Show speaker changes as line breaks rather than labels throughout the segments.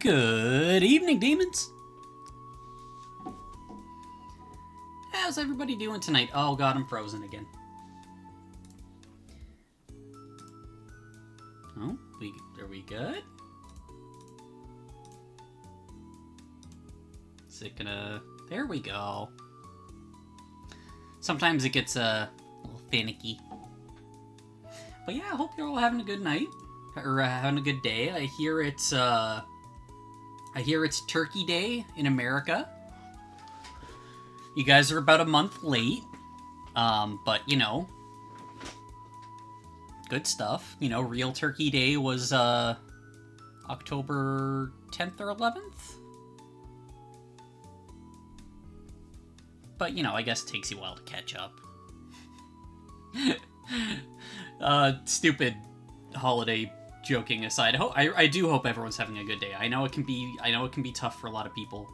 Good evening, demons! How's everybody doing tonight? Oh god, I'm frozen again. Oh, are we good? Is it gonna... There we go. Sometimes it gets a little finicky. But yeah, I hope you're all having a good night. Or having a good day. I hear it's Turkey Day in America. You guys are about a month late. But, you know, good stuff. You know, real Turkey Day was, October 10th or 11th? But, you know, I guess it takes you a while to catch up. Stupid holiday joking aside, I do hope everyone's having a good day. I know it can be tough for a lot of people.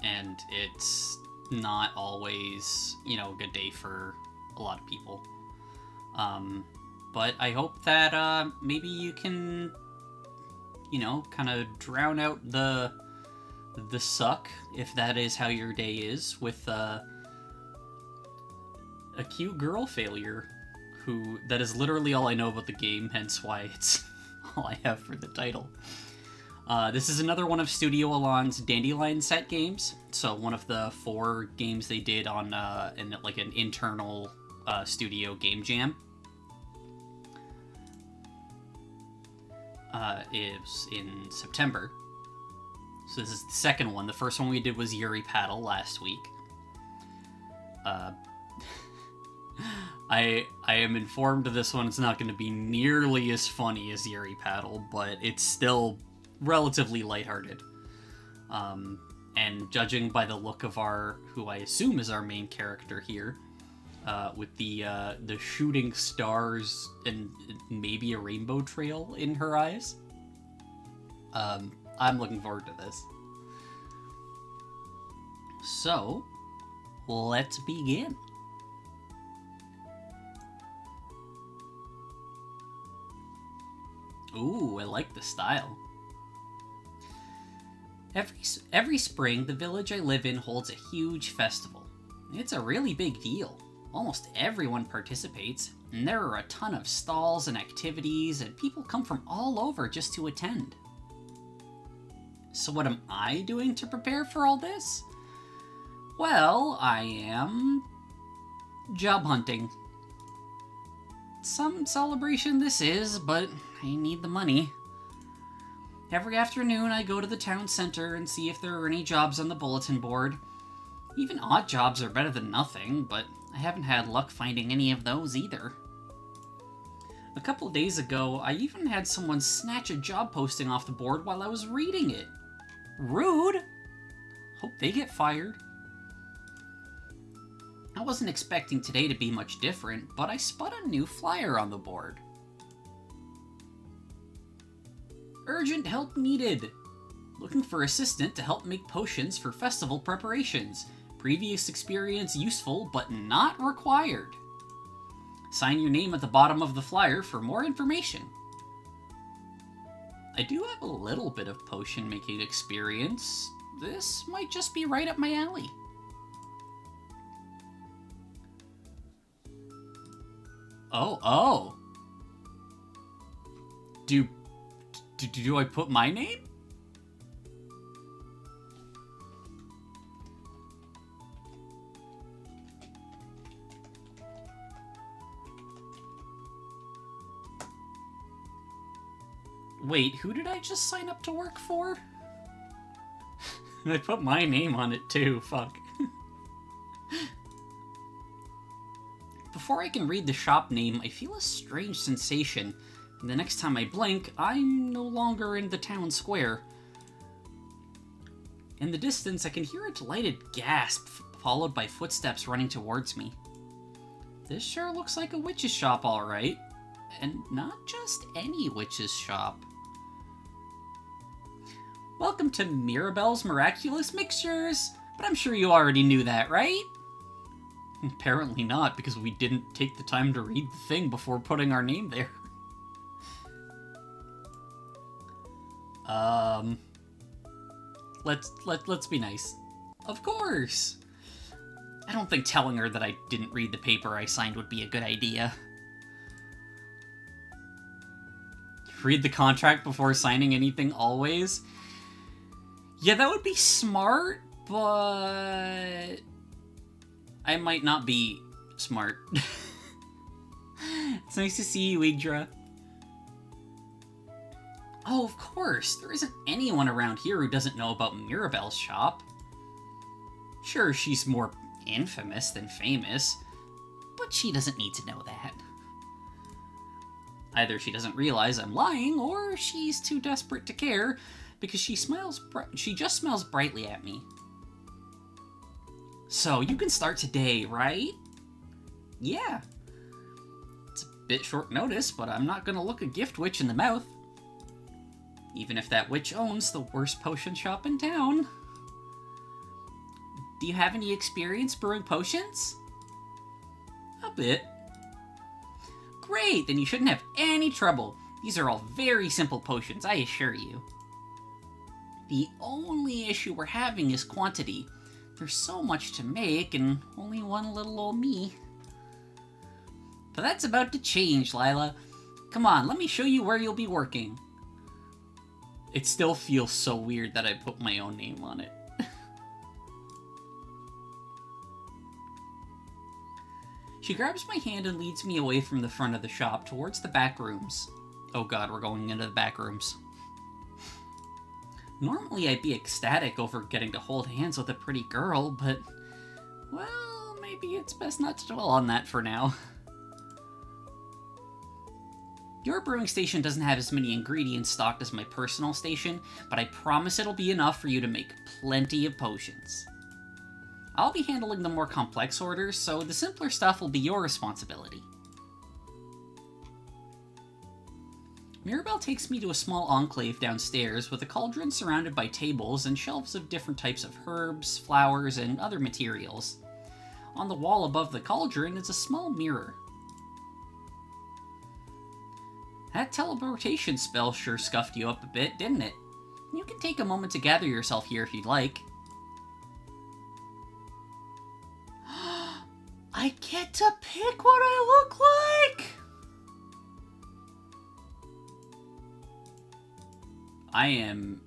And it's not always, you know, a good day for a lot of people. But I hope that maybe you can, you know, kind of drown out the suck, if that is how your day is, with a cute girl failure, that is literally all I know about the game, hence why it's all I have for the title. This is another one of Studio Elan's Dandelion set games, so one of the 4 games they did on in like an internal studio game jam. Is in September. So this is the second one. The first one we did was Yuri Paddle last week. I am informed this one's not going to be nearly as funny as Yuri Paddle, but it's still relatively lighthearted. And judging by the look of who I assume is our main character here, with the shooting stars and maybe a rainbow trail in her eyes, I'm looking forward to this. So, let's begin. Ooh, I like the style. Every spring, the village I live in holds a huge festival. It's a really big deal. Almost everyone participates, and there are a ton of stalls and activities, and people come from all over just to attend. So what am I doing to prepare for all this? Well, I am job hunting. Some celebration this is, but I need the money. Every afternoon I go to the town center and see if there are any jobs on the bulletin board. Even odd jobs are better than nothing, but I haven't had luck finding any of those either. A couple days ago, I even had someone snatch a job posting off the board while I was reading it. Rude! Hope they get fired. I wasn't expecting today to be much different, but I spot a new flyer on the board. Urgent help needed. Looking for assistant to help make potions for festival preparations. Previous experience useful, but not required. Sign your name at the bottom of the flyer for more information. I do have a little bit of potion making experience. This might just be right up my alley. Oh. Do I put my name? Wait, who did I just sign up to work for? I put my name on it too, fuck. Before I can read the shop name, I feel a strange sensation, and the next time I blink, I'm no longer in the town square. In the distance, I can hear a delighted gasp, followed by footsteps running towards me. This sure looks like a witch's shop, alright. And not just any witch's shop. Welcome to Mirabelle's Miraculous Mixtures! But I'm sure you already knew that, right? Apparently not, because we didn't take the time to read the thing before putting our name there. Um, let's be nice. Of course. I don't think telling her that I didn't read the paper I signed would be a good idea. Read the contract before signing anything always? Yeah, that would be smart, but I might not be smart. It's nice to see you, Yggdra. Oh, of course. There isn't anyone around here who doesn't know about Mirabelle's shop. Sure, she's more infamous than famous, but she doesn't need to know that. Either she doesn't realize I'm lying, or she's too desperate to care, because she just smiles brightly at me. So, you can start today, right? Yeah. It's a bit short notice, but I'm not gonna look a gift witch in the mouth. Even if that witch owns the worst potion shop in town. Do you have any experience brewing potions? A bit. Great, then you shouldn't have any trouble. These are all very simple potions, I assure you. The only issue we're having is quantity. There's so much to make, and only one little old me. But that's about to change, Lila. Come on, let me show you where you'll be working. It still feels so weird that I put my own name on it. She grabs my hand and leads me away from the front of the shop towards the back rooms. Oh god, we're going into the back rooms. Normally I'd be ecstatic over getting to hold hands with a pretty girl, but, well, maybe it's best not to dwell on that for now. Your brewing station doesn't have as many ingredients stocked as my personal station, but I promise it'll be enough for you to make plenty of potions. I'll be handling the more complex orders, so the simpler stuff will be your responsibility. Mirabelle takes me to a small enclave downstairs with a cauldron surrounded by tables and shelves of different types of herbs, flowers, and other materials. On the wall above the cauldron is a small mirror. That teleportation spell sure scuffed you up a bit, didn't it? You can take a moment to gather yourself here if you'd like. I get to pick what I look like! I am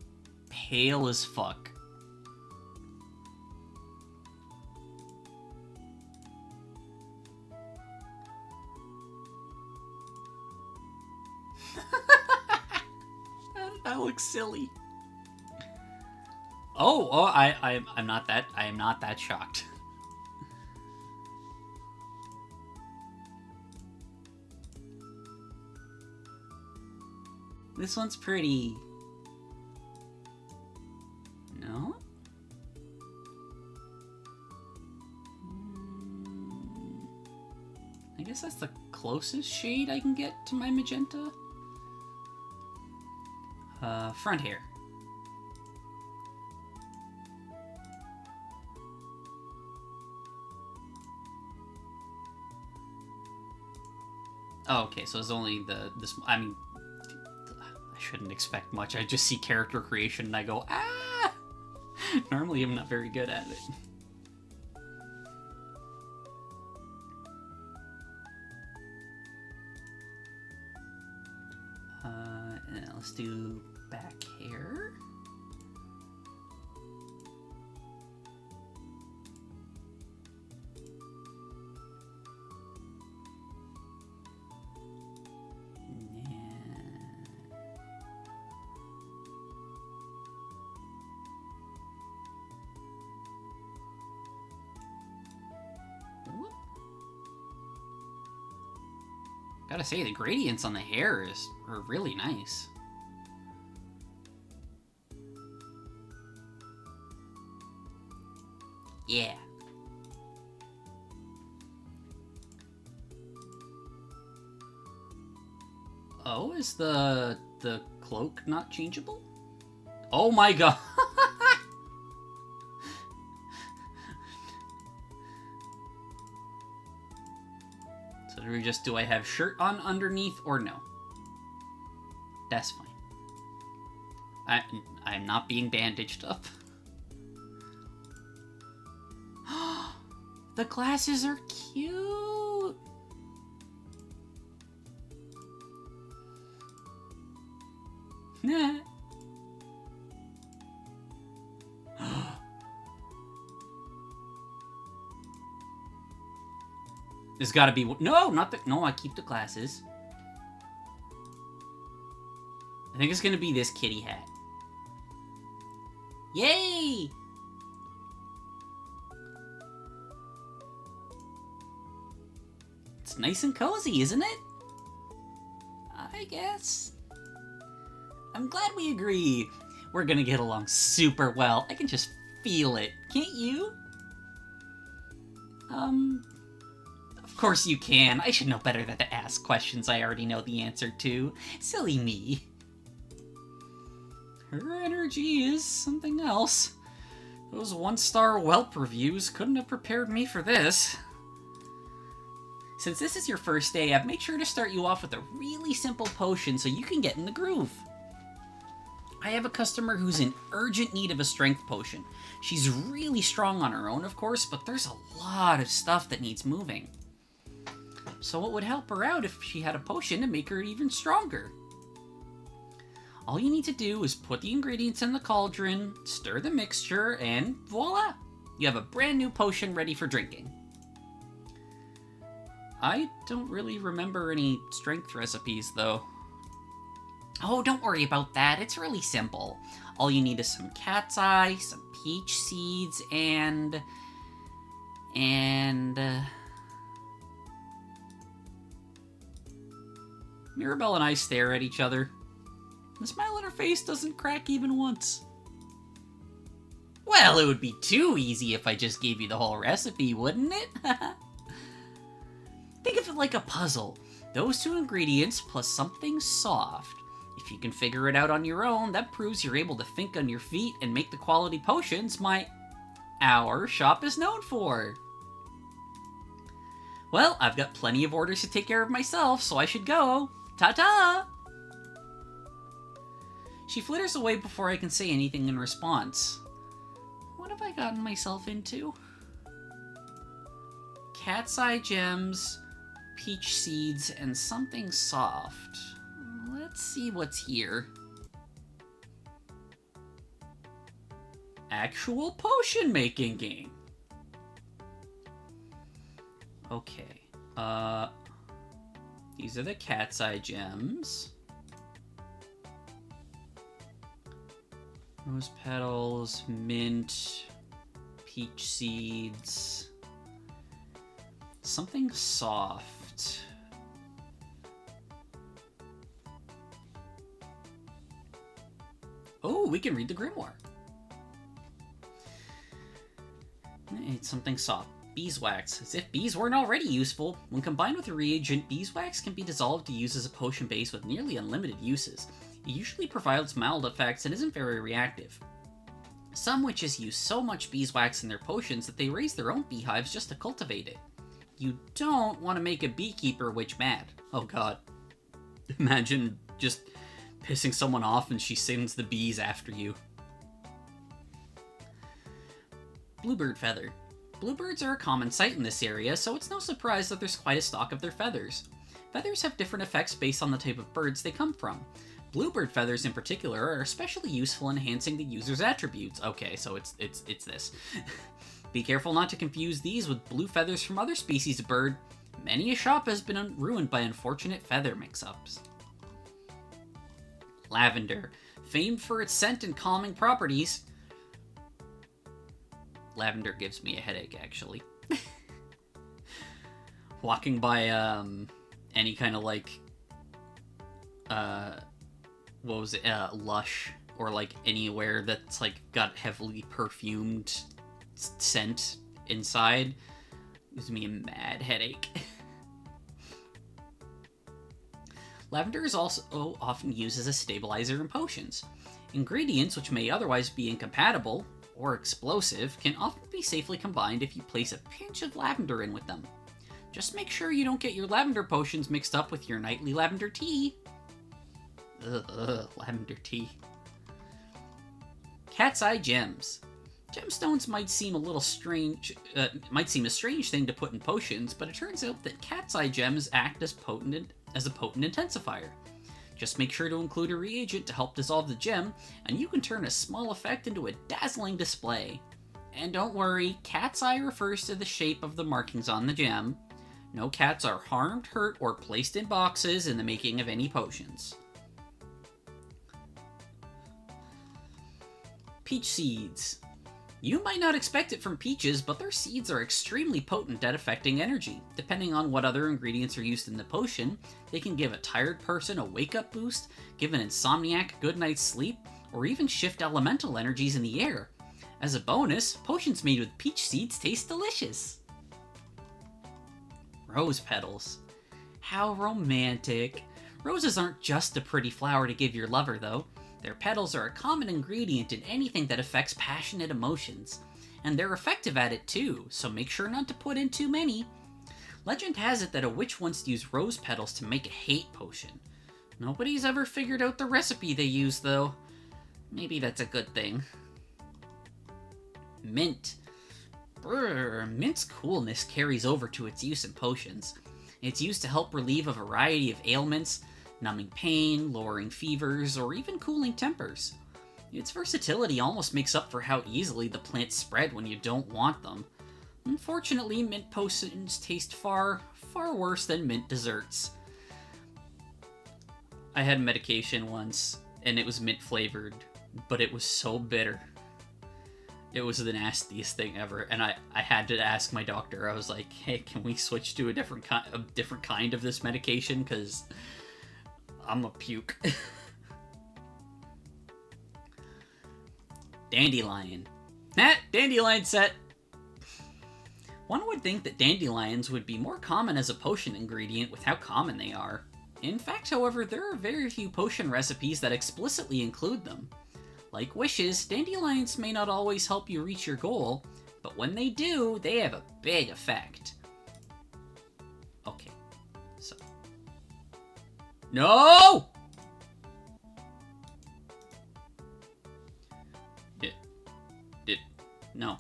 pale as fuck. That looks silly. I'm not that shocked. This one's pretty. No? I guess that's the closest shade I can get to my magenta. Front hair. Oh, okay, so it's only this. I mean, I shouldn't expect much. I just see character creation and I go, ah! Normally I'm not very good at it. And let's do back hair. Gotta say, the gradients on the hair are really nice. Yeah. Oh, is the cloak not changeable? Oh my god. So do I have shirt on underneath or no? That's fine. I'm not being bandaged up. The glasses are cute! Nah. There's gotta be... No, not the... No, I keep the glasses. I think it's gonna be this kitty hat. Yay! It's nice and cozy, isn't it? I guess. I'm glad we agree. We're gonna get along super well. I can just feel it. Can't you? Of course you can. I should know better than to ask questions I already know the answer to. Silly me. Her energy is something else. Those 1-star Whelp reviews couldn't have prepared me for this. Since this is your first day, I've made sure to start you off with a really simple potion so you can get in the groove. I have a customer who's in urgent need of a strength potion. She's really strong on her own, of course, but there's a lot of stuff that needs moving. So it would help her out if she had a potion to make her even stronger. All you need to do is put the ingredients in the cauldron, stir the mixture, and voila! You have a brand new potion ready for drinking. I don't really remember any strength recipes, though. Oh, don't worry about that. It's really simple. All you need is some cat's eye, some peach seeds, and... Mirabelle and I stare at each other. The smile on her face doesn't crack even once. Well, it would be too easy if I just gave you the whole recipe, wouldn't it? Think of it like a puzzle. Those 2 ingredients plus something soft. If you can figure it out on your own, that proves you're able to think on your feet and make the quality potions our shop is known for. Well, I've got plenty of orders to take care of myself, so I should go. Ta-ta! She flitters away before I can say anything in response. What have I gotten myself into? Cat's eye gems, peach seeds, and something soft. Let's see what's here. Actual potion making game. Okay. These are the cat's eye gems. Rose petals, mint, peach seeds. Something soft. Oh, we can read the grimoire. It's something soft. Beeswax. As if bees weren't already useful. When combined with a reagent, beeswax can be dissolved to use as a potion base with nearly unlimited uses. It usually provides mild effects and isn't very reactive. Some witches use so much beeswax in their potions that they raise their own beehives just to cultivate it. You don't want to make a beekeeper witch mad. Oh god. Imagine just pissing someone off and she sends the bees after you. Bluebird feather. Bluebirds are a common sight in this area, so it's no surprise that there's quite a stock of their feathers. Feathers have different effects based on the type of birds they come from. Bluebird feathers in particular are especially useful in enhancing the user's attributes. Okay, so it's this. Be careful not to confuse these with blue feathers from other species of bird. Many a shop has been ruined by unfortunate feather mix-ups. Lavender. Famed for its scent and calming properties. Lavender gives me a headache, actually. Walking by, any kind of, like, what was it, Lush, or, like, anywhere that's, like, got heavily perfumed scent inside, gives me a mad headache. Lavender is also often used as a stabilizer in potions. Ingredients which may otherwise be incompatible or explosive can often be safely combined if you place a pinch of lavender in with them. Just make sure you don't get your lavender potions mixed up with your nightly lavender tea. Lavender tea. Cat's eye gems. Gemstones might seem a strange thing to put in potions, but it turns out that cat's eye gems act as a potent intensifier. Just make sure to include a reagent to help dissolve the gem, and you can turn a small effect into a dazzling display. And don't worry, cat's eye refers to the shape of the markings on the gem. No cats are harmed, hurt, or placed in boxes in the making of any potions. Peach seeds. You might not expect it from peaches, but their seeds are extremely potent at affecting energy. Depending on what other ingredients are used in the potion, they can give a tired person a wake-up boost, give an insomniac a good night's sleep, or even shift elemental energies in the air. As a bonus, potions made with peach seeds taste delicious. Rose petals. How romantic. Roses aren't just a pretty flower to give your lover, though. Their petals are a common ingredient in anything that affects passionate emotions. And they're effective at it too, so make sure not to put in too many. Legend has it that a witch once used rose petals to make a hate potion. Nobody's ever figured out the recipe they used, though. Maybe that's a good thing. Mint. Brr, mint's coolness carries over to its use in potions. It's used to help relieve a variety of ailments, numbing pain, lowering fevers, or even cooling tempers. Its versatility almost makes up for how easily the plants spread when you don't want them. Unfortunately, mint potions taste far, far worse than mint desserts. I had medication once, and it was mint flavored, but it was so bitter. It was the nastiest thing ever, and I had to ask my doctor. I was like, hey, can we switch to a different kind of this medication? Because I'm a puke. Dandelion. Dandelion set! One would think that dandelions would be more common as a potion ingredient with how common they are. In fact, however, there are very few potion recipes that explicitly include them. Like wishes, dandelions may not always help you reach your goal, but when they do, they have a big effect. Okay, so... No! No.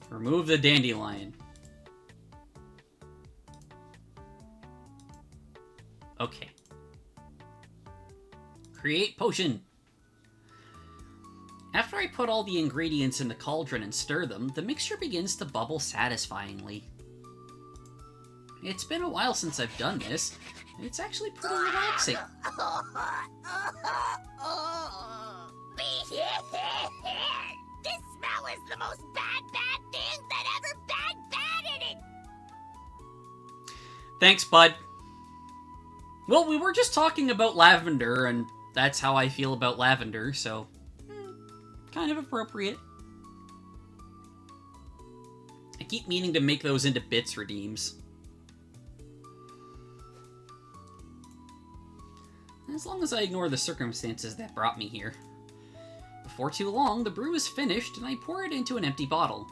Remove the dandelion. Okay. Create potion. After I put all the ingredients in the cauldron and stir them, the mixture begins to bubble satisfyingly. It's been a while since I've done this. It's actually pretty relaxing.
This smell is the most bad thing that ever bad in it!
Thanks, bud. Well, we were just talking about lavender, and that's how I feel about lavender, so... kind of appropriate. I keep meaning to make those into bits redeems. As long as I ignore the circumstances that brought me here. Before too long, the brew is finished, and I pour it into an empty bottle.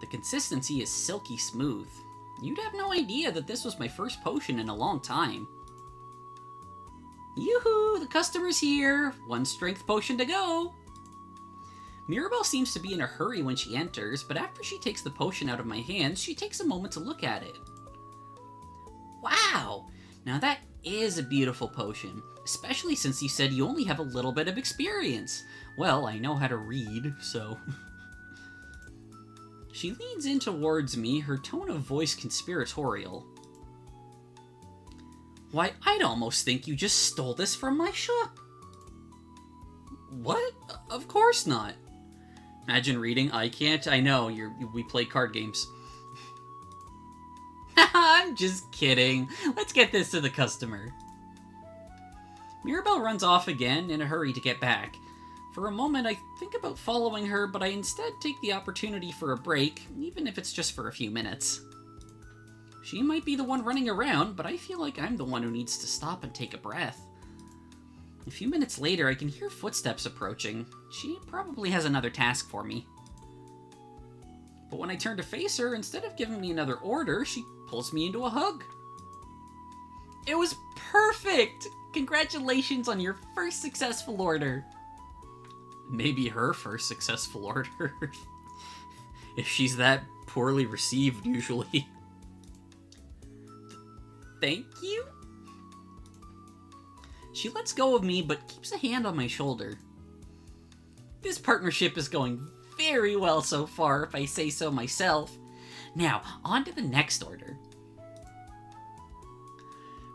The consistency is silky smooth. You'd have no idea that this was my first potion in a long time. Yoo-hoo! The customer's here! One strength potion to go! Mirabelle seems to be in a hurry when she enters, but after she takes the potion out of my hands, she takes a moment to look at it. Wow! Now that is a beautiful potion, especially since you said you only have a little bit of experience. Well, I know how to read, so... She leans in towards me, her tone of voice conspiratorial. Why, I'd almost think you just stole this from my shop. What? Of course not. Imagine reading, I can't, I know, we play card games. I'm just kidding. Let's get this to the customer. Mirabelle runs off again, in a hurry to get back. For a moment, I think about following her, but I instead take the opportunity for a break, even if it's just for a few minutes. She might be the one running around, but I feel like I'm the one who needs to stop and take a breath. A few minutes later, I can hear footsteps approaching. She probably has another task for me. But when I turn to face her, instead of giving me another order, she pulls me into a hug. It was perfect! Congratulations on your first successful order. Maybe her first successful order. If she's that poorly received, usually. Thank you? She lets go of me, but keeps a hand on my shoulder. This partnership is going very well so far, if I say so myself. Now, on to the next order.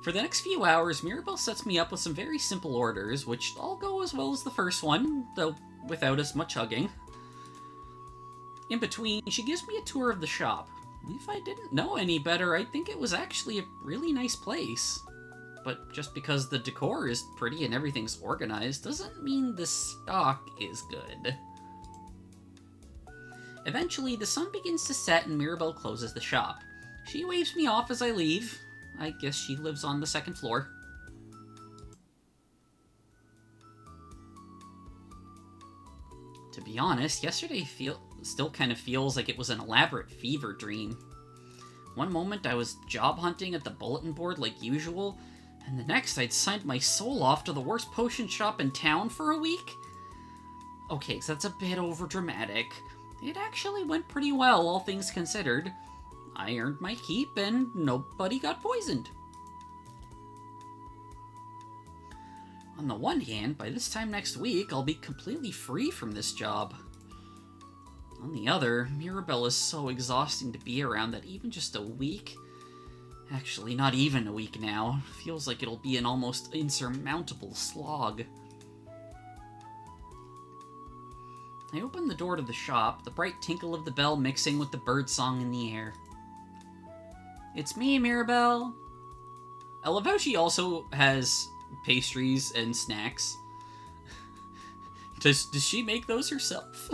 For the next few hours, Mirabelle sets me up with some very simple orders, which all go as well as the first one, though without as much hugging. In between, she gives me a tour of the shop. If I didn't know any better, I'd think it was actually a really nice place. But just because the decor is pretty and everything's organized doesn't mean the stock is good. Eventually, the sun begins to set and Mirabelle closes the shop. She waves me off as I leave. I guess she lives on the second floor. To be honest, yesterday still kind of feels like it was an elaborate fever dream. One moment I was job hunting at the bulletin board like usual, and the next I'd signed my soul off to the worst potion shop in town for a week? Okay, so that's a bit overdramatic. It actually went pretty well, all things considered. I earned my keep, and nobody got poisoned. On the one hand, by this time next week, I'll be completely free from this job. On the other, Mirabelle is so exhausting to be around that even just a week, actually not even a week now, feels like it'll be an almost insurmountable slog. I open the door to the shop, the bright tinkle of the bell mixing with the bird song in the air. It's me, Mirabelle. I love how she also has pastries and snacks. Does she make those herself?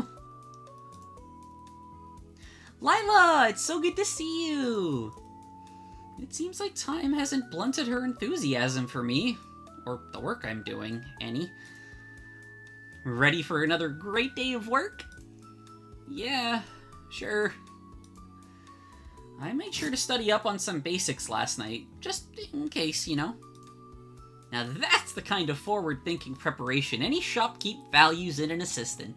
Lila, it's so good to see you! It seems like time hasn't blunted her enthusiasm for me, or the work I'm doing, any. Ready for another great day of work? Yeah, sure. I made sure to study up on some basics last night, just in case, you know. Now that's the kind of forward-thinking preparation any shopkeep values in an assistant.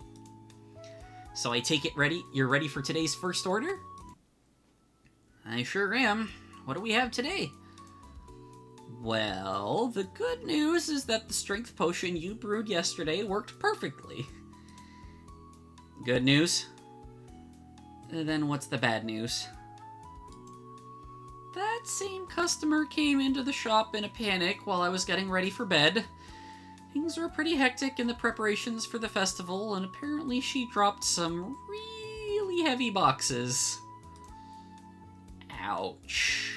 So I take it you're ready for today's first order? I sure am. What do we have today? Well, the good news is that the strength potion you brewed yesterday worked perfectly. Good news? Then what's the bad news? That same customer came into the shop in a panic while I was getting ready for bed. Things were pretty hectic in the preparations for the festival, and apparently she dropped some really heavy boxes. Ouch.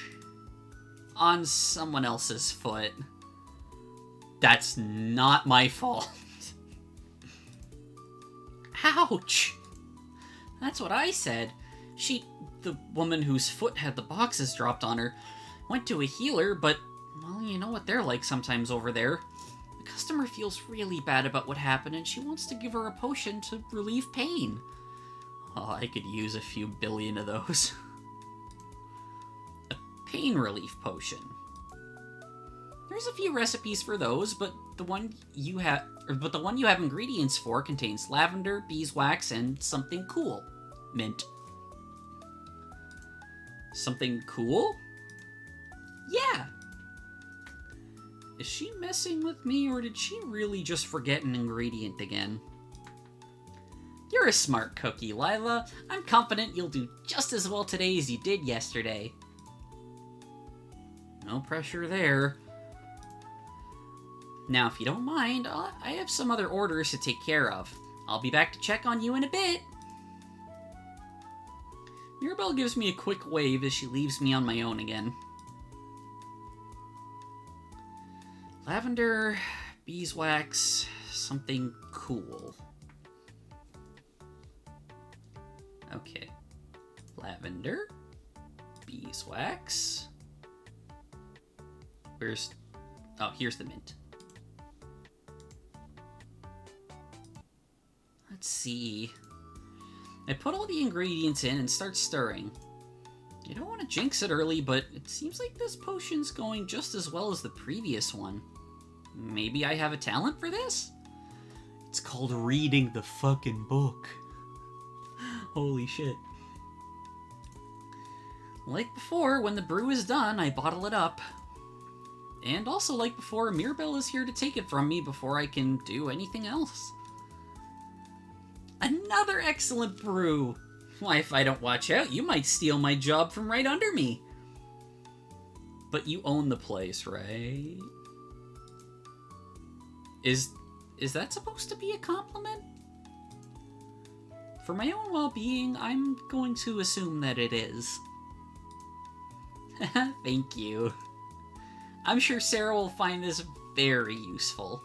On someone else's foot. That's not my fault. Ouch! That's what I said. The woman whose foot had the boxes dropped on her, went to a healer, but, well, you know what they're like sometimes over there. The customer feels really bad about what happened, and she wants to give her a potion to relieve pain. Oh, I could use a few billion of those. A pain relief potion. There's a few recipes for those, but the one you have ingredients for contains lavender, beeswax, and something cool. Mint. Something cool? Yeah. Is she messing with me, or did she really just forget an ingredient again? You're a smart cookie, Lila. I'm confident you'll do just as well today as you did yesterday. No pressure there. Now, if you don't mind, I have some other orders to take care of. I'll be back to check on you in a bit. Mirabelle gives me a quick wave as she leaves me on my own again. Lavender, beeswax, something cool. Okay. Lavender, beeswax. Oh, here's the mint. Let's see. I put all the ingredients in and start stirring. You don't want to jinx it early, but it seems like this potion's going just as well as the previous one. Maybe I have a talent for this? It's called reading the fucking book. Holy shit. Like before, when the brew is done, I bottle it up. And also like before, Mirabelle is here to take it from me before I can do anything else. Another excellent brew! Why, if I don't watch out, you might steal my job from right under me. But you own the place, right? Is that supposed to be a compliment? For my own well-being, I'm going to assume that it is. Thank you. I'm sure Sarah will find this very useful.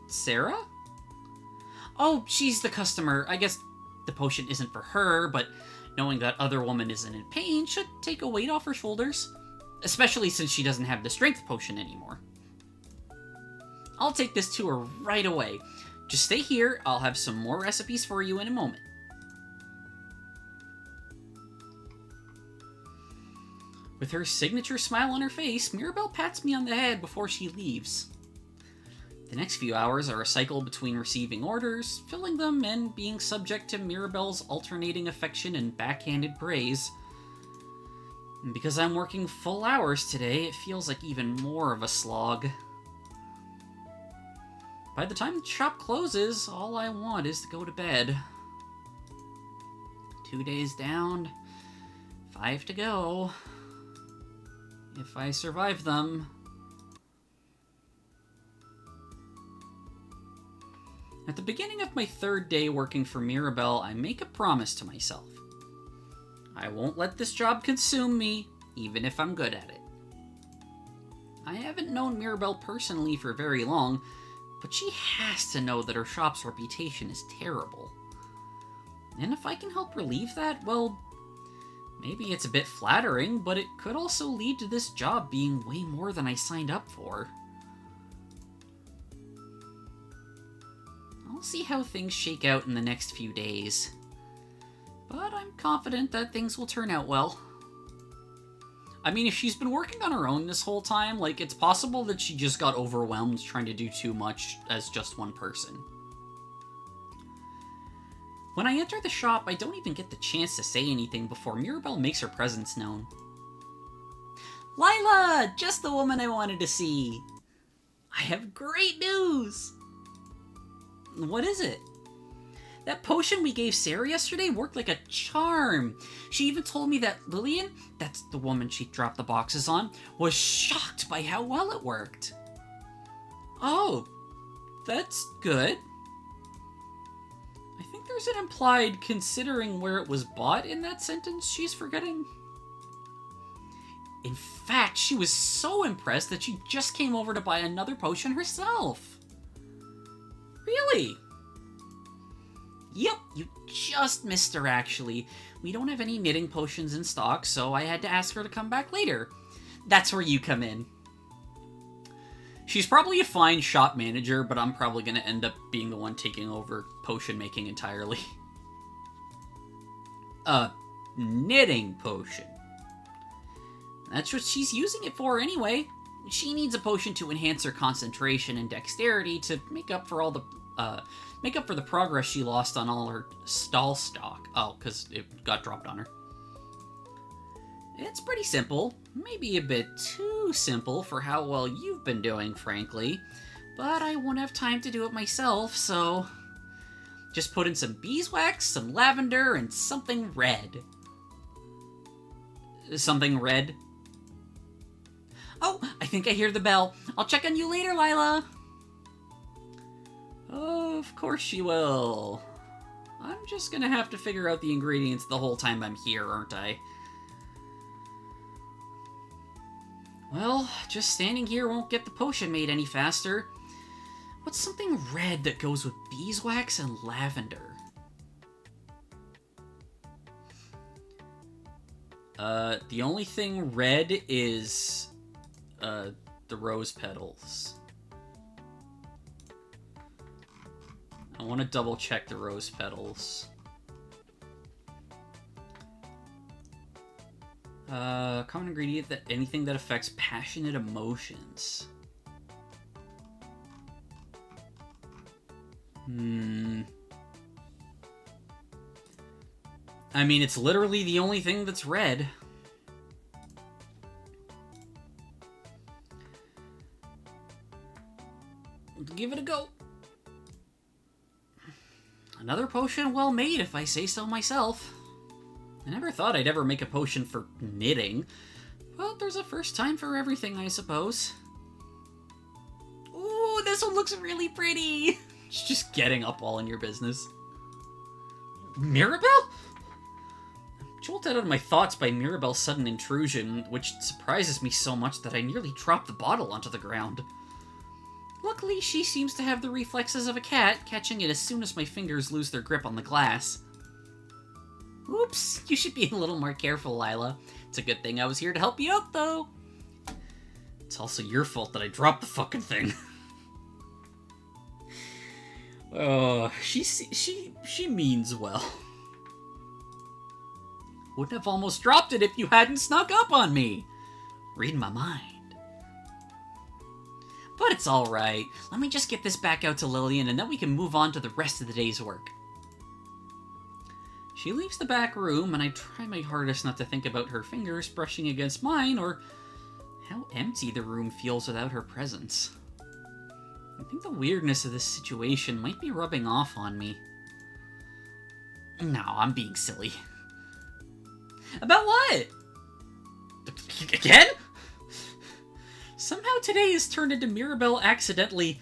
Sarah? Oh, she's the customer. I guess the potion isn't for her, but knowing that other woman isn't in pain should take a weight off her shoulders. Especially since she doesn't have the strength potion anymore. I'll take this to her right away. Just stay here, I'll have some more recipes for you in a moment. With her signature smile on her face, Mirabelle pats me on the head before she leaves. The next few hours are a cycle between receiving orders, filling them, and being subject to Mirabelle's alternating affection and backhanded praise. And because I'm working full hours today, it feels like even more of a slog. By the time the shop closes, all I want is to go to bed. 2 days down, 5 to go. If I survive them. At the beginning of my 3rd day working for Mirabelle, I make a promise to myself. I won't let this job consume me, even if I'm good at it. I haven't known Mirabelle personally for very long, but she has to know that her shop's reputation is terrible. And if I can help relieve that, well, maybe it's a bit flattering, but it could also lead to this job being way more than I signed up for. I'll see how things shake out in the next few days. But I'm confident that things will turn out well. I mean, if she's been working on her own this whole time, like, it's possible that she just got overwhelmed trying to do too much as just one person. When I enter the shop, I don't even get the chance to say anything before Mirabelle makes her presence known. Lila! Just the woman I wanted to see! I have great news! What is it? That potion we gave Sarah yesterday worked like a charm. She even told me that Lillian, that's the woman she dropped the boxes on, was shocked by how well it worked. Oh, that's good. I think there's an implied considering where it was bought in that sentence she's forgetting. In fact, she was so impressed that she just came over to buy another potion herself. Really? Yep, you just missed her, actually. We don't have any knitting potions in stock, so I had to ask her to come back later. That's where you come in. She's probably a fine shop manager, but I'm probably going to end up being the one taking over potion making entirely. A knitting potion. That's what she's using it for anyway. She needs a potion to enhance her concentration and dexterity to make up for all the the progress she lost on all her stall stock. Oh, because it got dropped on her. It's pretty simple. Maybe a bit too simple for how well you've been doing, frankly. But I won't have time to do it myself, so just put in some beeswax, some lavender, and something red. Something red? Oh, I think I hear the bell. I'll check on you later, Lila. Of course she will. I'm just gonna have to figure out the ingredients the whole time I'm here, aren't I? Well, just standing here won't get the potion made any faster. What's something red that goes with beeswax and lavender? The only thing red is, the rose petals. I want to double check the rose petals. Common ingredient that anything that affects passionate emotions. I mean, it's literally the only thing that's red. Give it a go. Another potion well made, if I say so myself. I never thought I'd ever make a potion for knitting. Well, there's a first time for everything, I suppose. Ooh, this one looks really pretty. It's just getting up all in your business. Mirabelle? I'm jolted out of my thoughts by Mirabelle's sudden intrusion, which surprises me so much that I nearly dropped the bottle onto the ground. Luckily, she seems to have the reflexes of a cat, catching it as soon as my fingers lose their grip on the glass. Oops, you should be a little more careful, Lila. It's a good thing I was here to help you out, though. It's also your fault that I dropped the fucking thing. Oh, she means well. Wouldn't have almost dropped it if you hadn't snuck up on me. Read my mind. But it's alright. Let me just get this back out to Lillian, and then we can move on to the rest of the day's work. She leaves the back room, and I try my hardest not to think about her fingers brushing against mine, or how empty the room feels without her presence. I think the weirdness of this situation might be rubbing off on me. No, I'm being silly. About what? Again? Somehow today has turned into Mirabelle accidentally,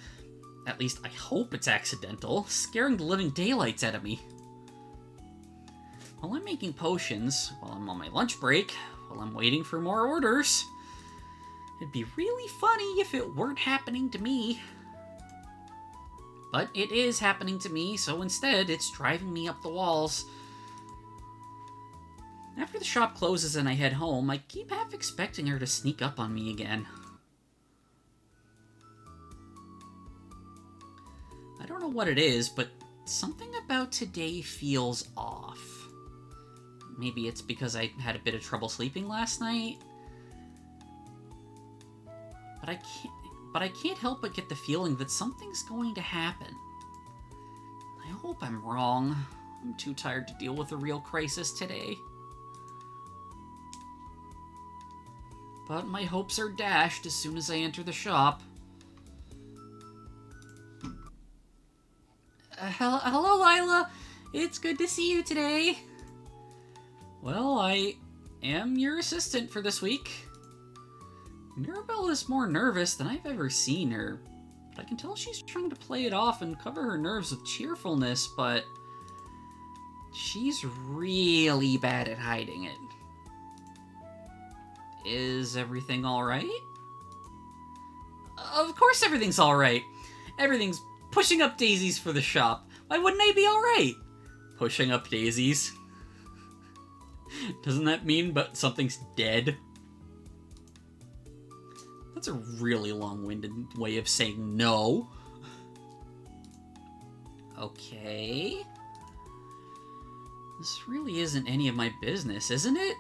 at least I hope it's accidental, scaring the living daylights out of me. While I'm making potions, while I'm on my lunch break, while I'm waiting for more orders, it'd be really funny if it weren't happening to me. But it is happening to me, so instead it's driving me up the walls. After the shop closes and I head home, I keep half expecting her to sneak up on me again. I don't know what it is, but something about today feels off. Maybe it's because I had a bit of trouble sleeping last night. But I can't help but get the feeling that something's going to happen. I hope I'm wrong. I'm too tired to deal with a real crisis today. But my hopes are dashed as soon as I enter the shop. Hello, Lila. It's good to see you today. Well, I am your assistant for this week. Mirabelle is more nervous than I've ever seen her, but I can tell she's trying to play it off and cover her nerves with cheerfulness, but she's really bad at hiding it. Is everything alright? Of course everything's alright. Everything's pushing up daisies for the shop. Why wouldn't I be alright? Pushing up daisies? Doesn't that mean but something's dead? That's a really long-winded way of saying no. Okay. This really isn't any of my business, isn't it?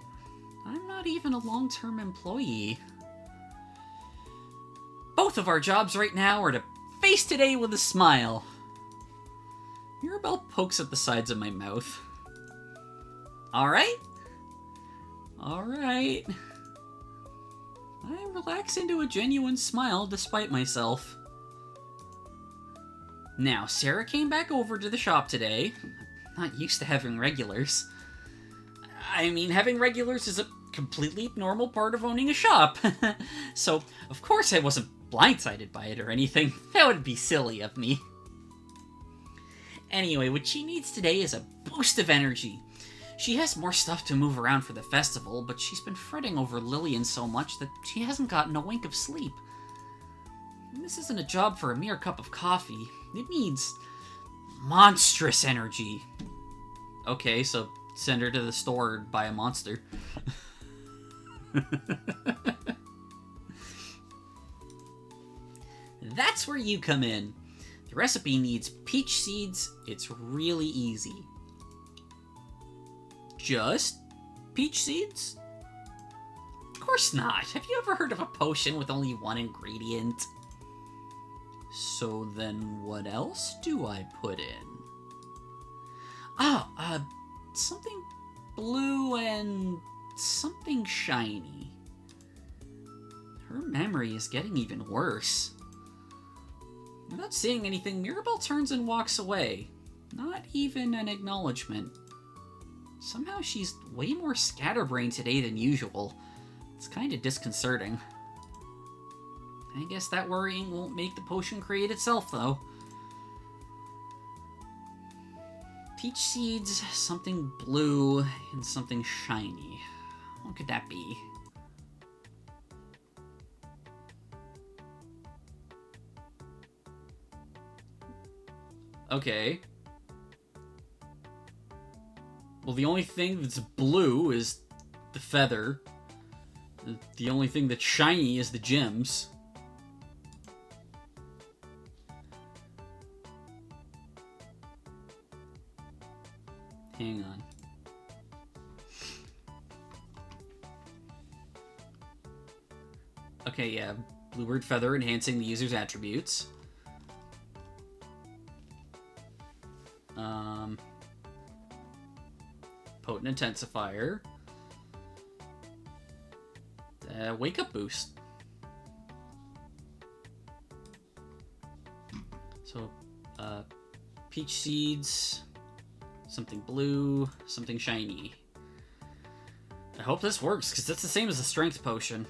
I'm not even a long-term employee. Both of our jobs right now are to face today with a smile. Mirabelle pokes at the sides of my mouth. Alright? Alright. I relax into a genuine smile despite myself. Now, Sarah came back over to the shop today. I'm not used to having regulars. I mean, having regulars is a completely normal part of owning a shop. So, of course I wasn't blindsided by it or anything. That would be silly of me. Anyway, what she needs today is a boost of energy. She has more stuff to move around for the festival, but she's been fretting over Lillian so much that she hasn't gotten a wink of sleep. And this isn't a job for a mere cup of coffee. It needs monstrous energy. Okay, so send her to the store and buy a monster. That's where you come in. The recipe needs peach seeds. It's really easy. Just peach seeds? Of course not. Have you ever heard of a potion with only one ingredient? So then what else do I put in? Something blue and something shiny. Her memory is getting even worse. Without saying anything, Mirabelle turns and walks away. Not even an acknowledgement. Somehow she's way more scatterbrained today than usual. It's kind of disconcerting. I guess that worrying won't make the potion create itself, though. Peach seeds, something blue, and something shiny. What could that be? Okay. Well, the only thing that's blue is the feather. The only thing that's shiny is the gems. Hang on. Okay, yeah. Bluebird feather enhancing the user's attributes. Potent intensifier. Wake up boost. So, peach seeds, something blue, something shiny. I hope this works, because that's the same as the strength potion.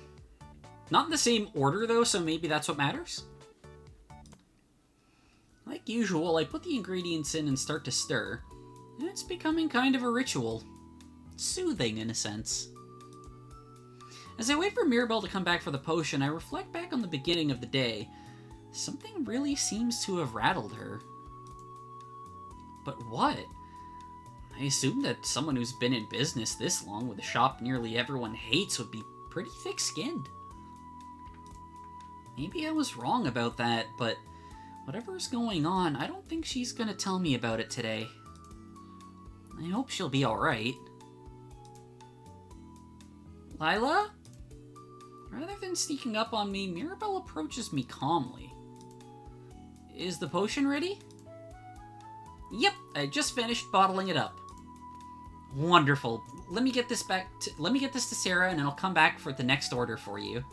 Not in the same order, though, so maybe that's what matters. Like usual, I put the ingredients in and start to stir. And it's becoming kind of a ritual. Soothing, in a sense. As I wait for Mirabelle to come back for the potion, I reflect back on the beginning of the day. Something really seems to have rattled her. But what? I assumed that someone who's been in business this long with a shop nearly everyone hates would be pretty thick-skinned. Maybe I was wrong about that, but whatever's going on, I don't think she's gonna tell me about it today. I hope she'll be alright. Lila? Rather than sneaking up on me, Mirabelle approaches me calmly. Is the potion ready? Yep, I just finished bottling it up. Wonderful. Let me get this to Sarah, and then I'll come back for the next order for you.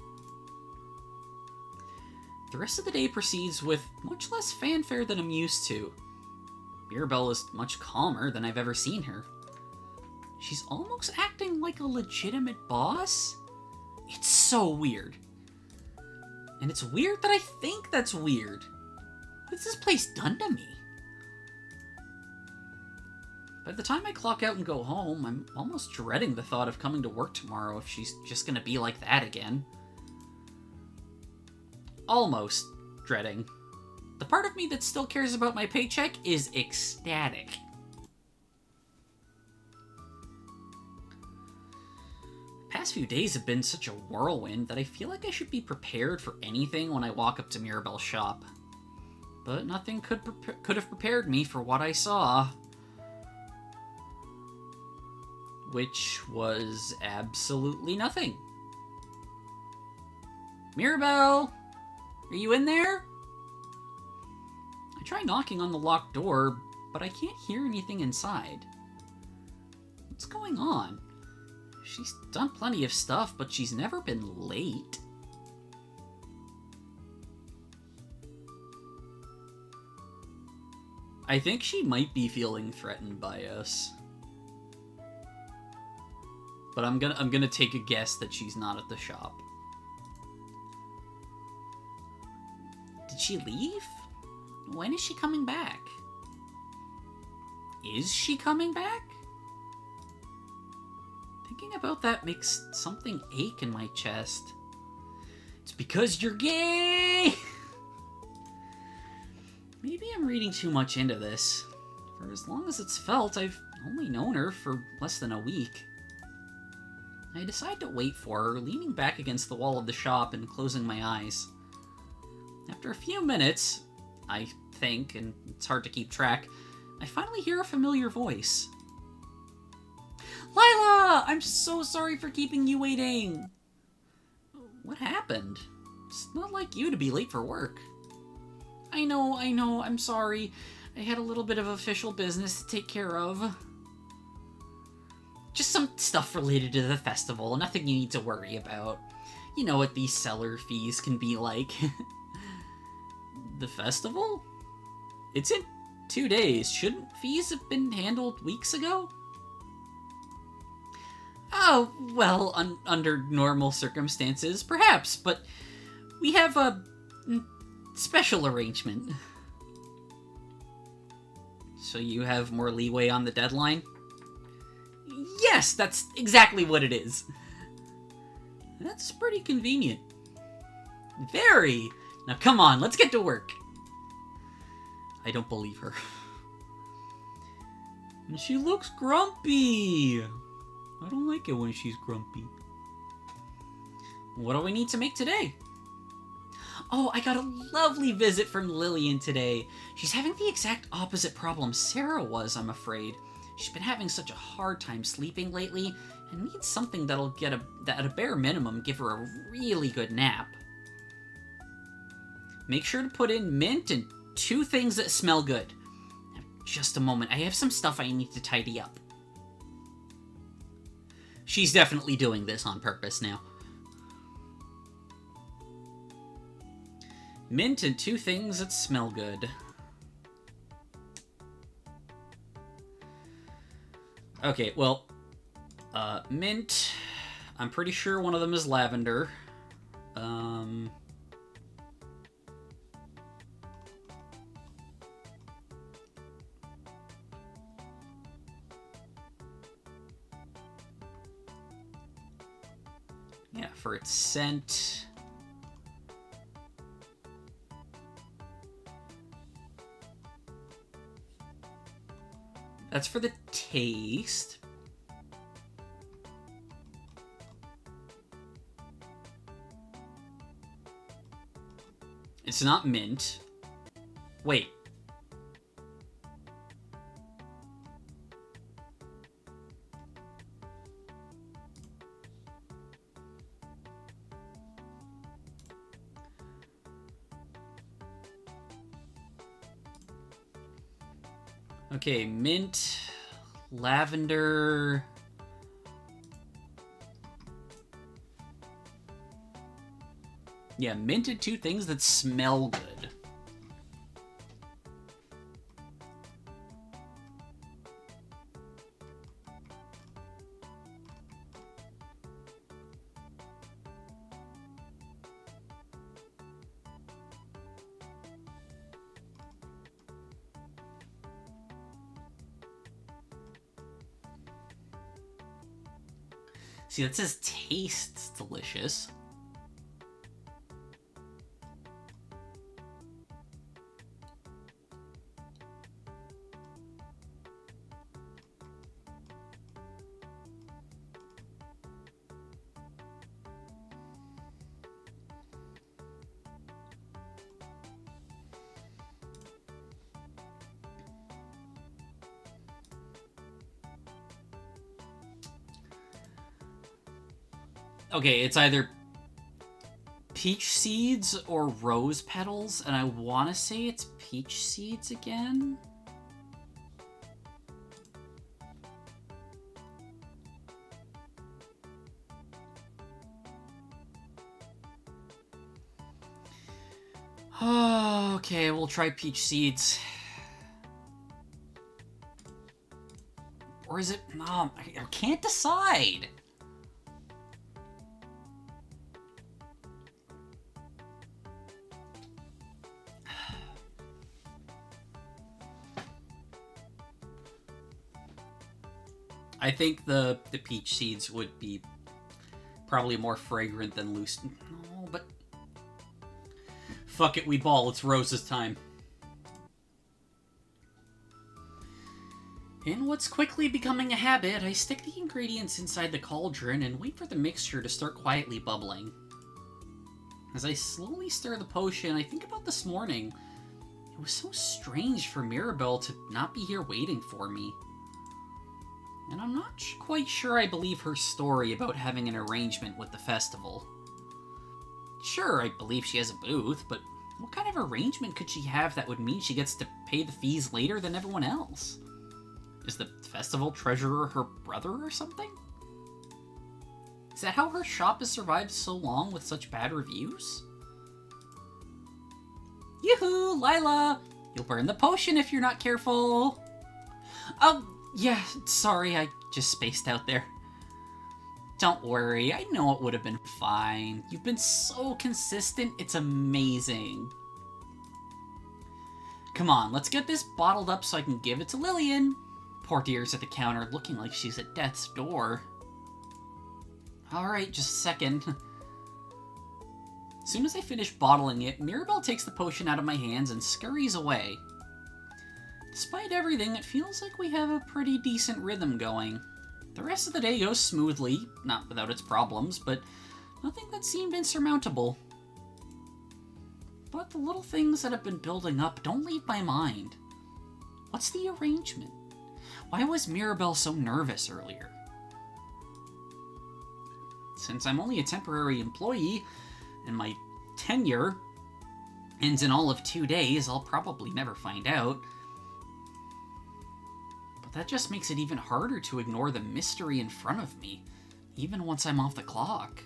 The rest of the day proceeds with much less fanfare than I'm used to. Mirabelle is much calmer than I've ever seen her. She's almost acting like a legitimate boss? It's so weird. And it's weird that I think that's weird. What's this place done to me? By the time I clock out and go home, I'm almost dreading the thought of coming to work tomorrow if she's just gonna be like that again. Almost dreading. The part of me that still cares about my paycheck is ecstatic. The past few days have been such a whirlwind that I feel like I should be prepared for anything when I walk up to Mirabelle's shop. But nothing could have prepared me for what I saw. Which was absolutely nothing. Mirabelle! Are you in there? I try knocking on the locked door, but I can't hear anything inside. What's going on? She's done plenty of stuff, but she's never been late. I think she might be feeling threatened by us. But I'm gonna take a guess that she's not at the shop. Did she leave? When is she coming back? Is she coming back? Thinking about that makes something ache in my chest. It's because you're gay! Maybe I'm reading too much into this. For as long as it's felt, I've only known her for less than a week. I decide to wait for her, leaning back against the wall of the shop and closing my eyes. After a few minutes, I think, and it's hard to keep track, I finally hear a familiar voice. Lila! I'm so sorry for keeping you waiting! What happened? It's not like you to be late for work. I know, I'm sorry. I had a little bit of official business to take care of. Just some stuff related to the festival, nothing you need to worry about. You know what these seller fees can be like. The festival? It's in 2 days. Shouldn't fees have been handled weeks ago? Oh, well, under normal circumstances, perhaps, but we have a special arrangement. So you have more leeway on the deadline? Yes, that's exactly what it is. That's pretty convenient. Very! Now come on, let's get to work. I don't believe her. And she looks grumpy. I don't like it when she's grumpy. What do we need to make today? Oh, I got a lovely visit from Lillian today. She's having the exact opposite problem Sarah was, I'm afraid. She's been having such a hard time sleeping lately, and needs something that'll at a bare minimum give her a really good nap. Make sure to put in mint and 2 things that smell good. Now, just a moment, I have some stuff I need to tidy up. She's definitely doing this on purpose now. Mint and 2 things that smell good. Okay, well, mint. I'm pretty sure one of them is lavender. Yeah, for its scent. That's for the taste. It's not mint. Wait. Okay, mint, lavender. Yeah, minted 2 things that smell good. See, that says tastes delicious. Okay, it's either peach seeds or rose petals, and I want to say it's peach seeds again. Oh, okay, we'll try peach seeds. Or is it... No, I can't decide. I think the peach seeds would be probably more fragrant than loose. No, but fuck it, we ball. It's Rose's time. In what's quickly becoming a habit, I stick the ingredients inside the cauldron and wait for the mixture to start quietly bubbling. As I slowly stir the potion, I think about this morning. It was so strange for Mirabelle to not be here waiting for me. And I'm not quite sure I believe her story about having an arrangement with the festival. Sure, I believe she has a booth, but What kind of arrangement could she have that would mean she gets to pay the fees later than everyone else? Is the festival treasurer her brother or something? Is that how her shop has survived so long with such bad reviews? Yoo-hoo, Lila! You'll burn the potion if you're not careful. Oh, yeah, sorry, I just spaced out there. Don't worry, I know it would have been fine. You've been so consistent, it's amazing. Come on, let's get this bottled up so I can give it to Lillian. Poor dear's at the counter, looking like she's at death's door. Alright, just a second. As soon as I finish bottling it, Mirabelle takes the potion out of my hands and scurries away. Despite everything, it feels like we have a pretty decent rhythm going. The rest of the day goes smoothly, not without its problems, but nothing that seemed insurmountable. But the little things that have been building up don't leave my mind. What's the arrangement? Why was Mirabelle so nervous earlier? Since I'm only a temporary employee, and my tenure ends in all of 2 days, I'll probably never find out. But that just makes it even harder to ignore the mystery in front of me, even once I'm off the clock.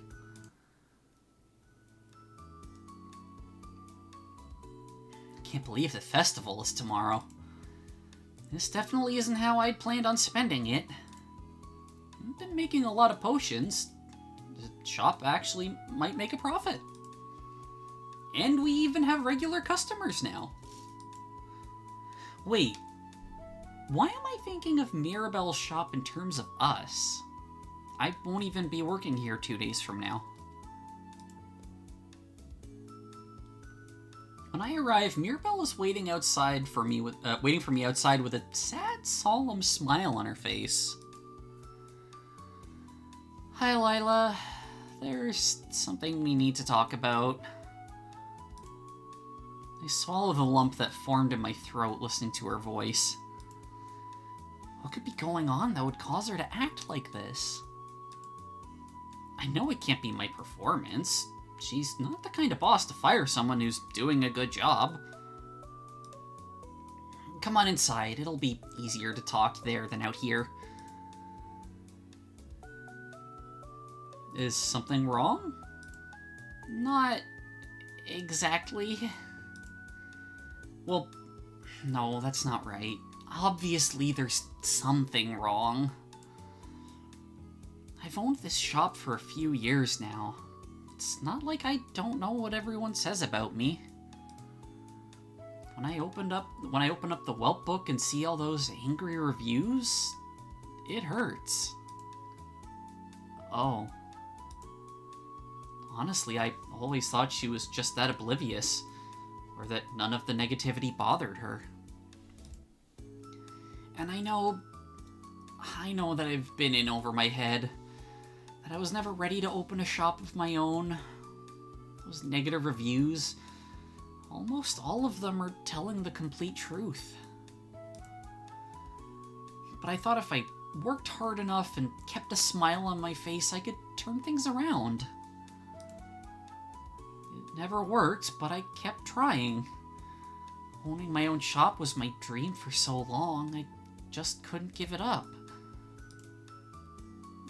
I can't believe the festival is tomorrow. This definitely isn't how I'd planned on spending it. I've been making a lot of potions. The shop actually might make a profit. And we even have regular customers now. Wait, why am I thinking of Mirabelle's shop in terms of us? I won't even be working here 2 days from now. When I arrive, Mirabelle is waiting outside for me waiting for me outside with a sad, solemn smile on her face. Hi, Lila. There's something we need to talk about. I swallow the lump that formed in my throat listening to her voice. What could be going on that would cause her to act like this? I know it can't be my performance. She's not the kind of boss to fire someone who's doing a good job. Come on inside. It'll be easier to talk there than out here. Is something wrong? Not exactly. Well, no, that's not right. Obviously, there's something wrong. I've owned this shop for a few years now. It's not like I don't know what everyone says about me. When I open up the Whelp book and see all those angry reviews, it hurts. Oh. Honestly, I always thought she was just that oblivious, or that none of the negativity bothered her. And I know that I've been in over my head, that I was never ready to open a shop of my own. Those negative reviews, almost all of them are telling the complete truth. But I thought if I worked hard enough and kept a smile on my face, I could turn things around. It never worked, but I kept trying. Owning my own shop was my dream for so long, I just couldn't give it up.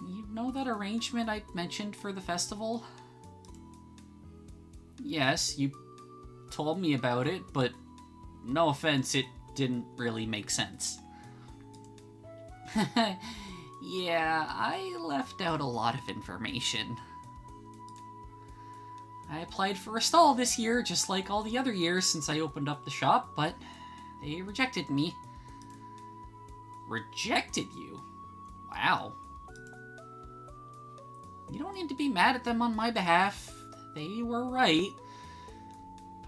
You know that arrangement I mentioned for the festival? Yes, you told me about it, but no offense, it didn't really make sense. Yeah, I left out a lot of information. I applied for a stall this year, just like all the other years since I opened up the shop, but they rejected me. Rejected you? Wow. You don't need to be mad at them on my behalf. They were right.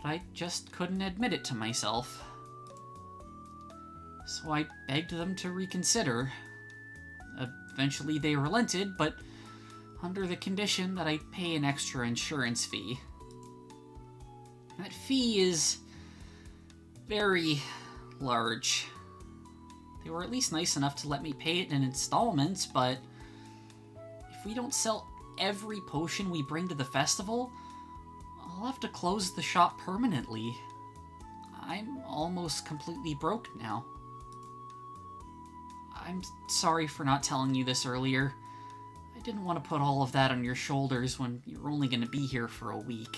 But I just couldn't admit it to myself. So I begged them to reconsider. Eventually they relented, but under the condition that I pay an extra insurance fee. That fee is very large. They were at least nice enough to let me pay it in installments, but if we don't sell every potion we bring to the festival, I'll have to close the shop permanently. I'm almost completely broke now. I'm sorry for not telling you this earlier. I didn't want to put all of that on your shoulders when you're only going to be here for a week.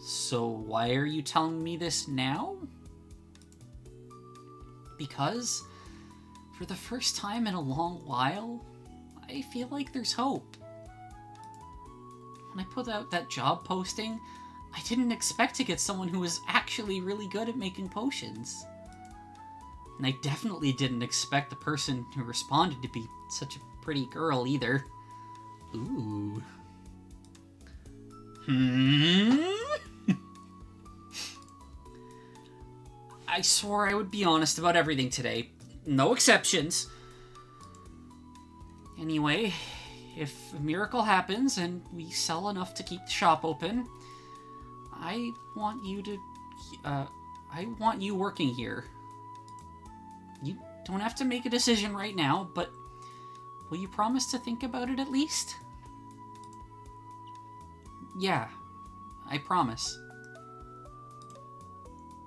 So why are you telling me this now? Because, for the first time in a long while, I feel like there's hope. When I put out that job posting, I didn't expect to get someone who was actually really good at making potions. And I definitely didn't expect the person who responded to be such a pretty girl either. Ooh. I swore I would be honest about everything today. No exceptions. Anyway, if a miracle happens and we sell enough to keep the shop open, I want you working here. You don't have to make a decision right now, but will you promise to think about it at least? Yeah, I promise.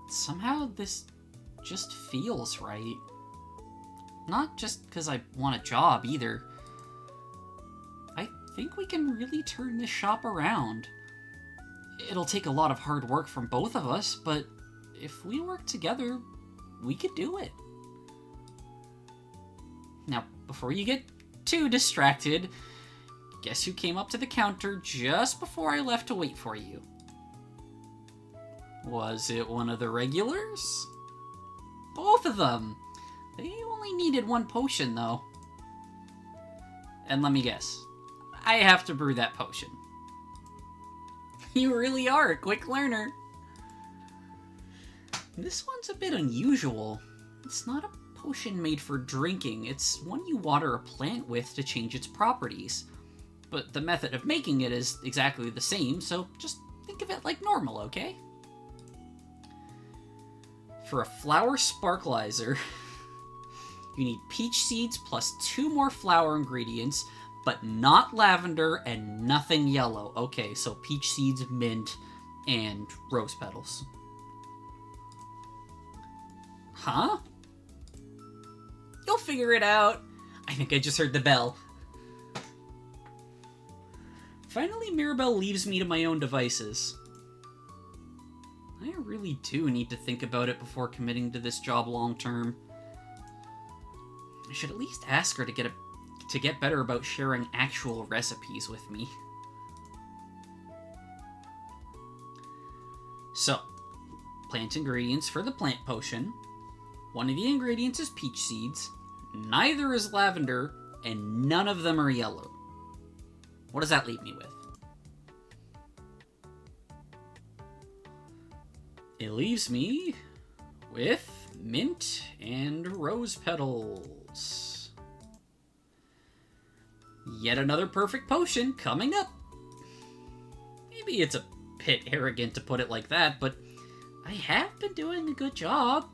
Somehow this just feels right. Not just because I want a job either. I think we can really turn this shop around. It'll take a lot of hard work from both of us, but if we work together, we could do it. Now, before you get too distracted, guess who came up to the counter just before I left to wait for you? Was it one of the regulars? Both of them! They only needed one potion, though. And let me guess, I have to brew that potion. You really are a quick learner. This one's a bit unusual. It's not a potion made for drinking, it's one you water a plant with to change its properties. But the method of making it is exactly the same, so just think of it like normal, okay? For a flower sparklizer, you need peach seeds plus 2 more flower ingredients, but not lavender and nothing yellow. Okay, so peach seeds, mint, and rose petals. Huh? You'll figure it out. I think I just heard the bell. Finally, Mirabelle leaves me to my own devices. I really do need to think about it before committing to this job long term. I should at least ask her to get better about sharing actual recipes with me. So, plant ingredients for the plant potion. One of the ingredients is peach seeds, neither is lavender, and none of them are yellow. What does that leave me with? It leaves me with mint and rose petals. Yet another perfect potion coming up. Maybe it's a bit arrogant to put it like that, but I have been doing a good job.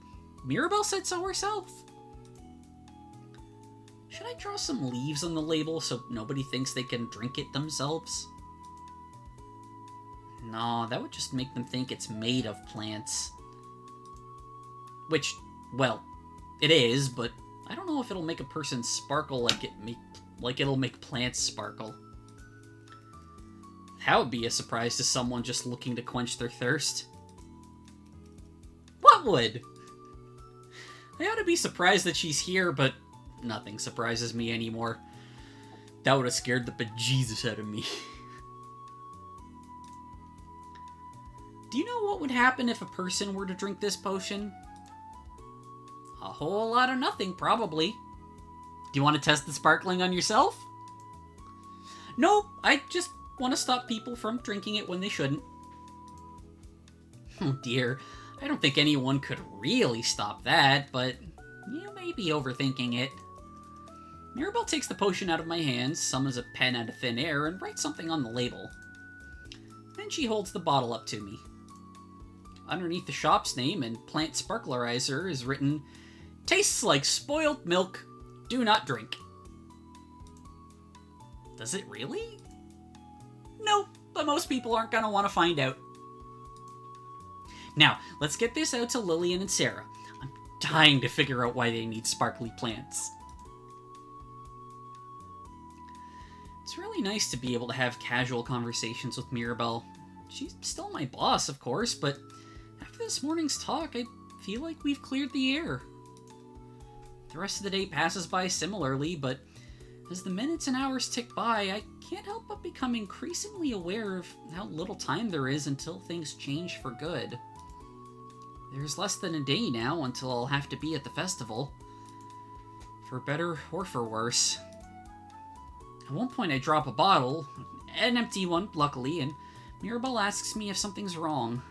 Mirabelle said so herself. Should I draw some leaves on the label so nobody thinks they can drink it themselves? No, that would just make them think it's made of plants. Which, well, it is, but I don't know if it'll make a person sparkle like it'll make plants sparkle. That would be a surprise to someone just looking to quench their thirst. What would? I ought to be surprised that she's here, but nothing surprises me anymore. That would have scared the bejesus out of me. Do you know what would happen if a person were to drink this potion? A whole lot of nothing, probably. Do you want to test the sparkling on yourself? No, I just want to stop people from drinking it when they shouldn't. Oh dear, I don't think anyone could really stop that, but you may be overthinking it. Mirabelle takes the potion out of my hands, summons a pen out of thin air, and writes something on the label. Then she holds the bottle up to me. Underneath the shop's name and plant sparklerizer is written, "Tastes like spoiled milk. Do not drink." Does it really? Nope, but most people aren't gonna want to find out. Now, let's get this out to Lillian and Sarah. I'm dying to figure out why they need sparkly plants. It's really nice to be able to have casual conversations with Mirabelle. She's still my boss, of course, but after this morning's talk, I feel like we've cleared the air. The rest of the day passes by similarly, but as the minutes and hours tick by, I can't help but become increasingly aware of how little time there is until things change for good. There's less than a day now until I'll have to be at the festival. For better or for worse. At one point I drop a bottle, an empty one, luckily, and Mirabelle asks me if something's wrong.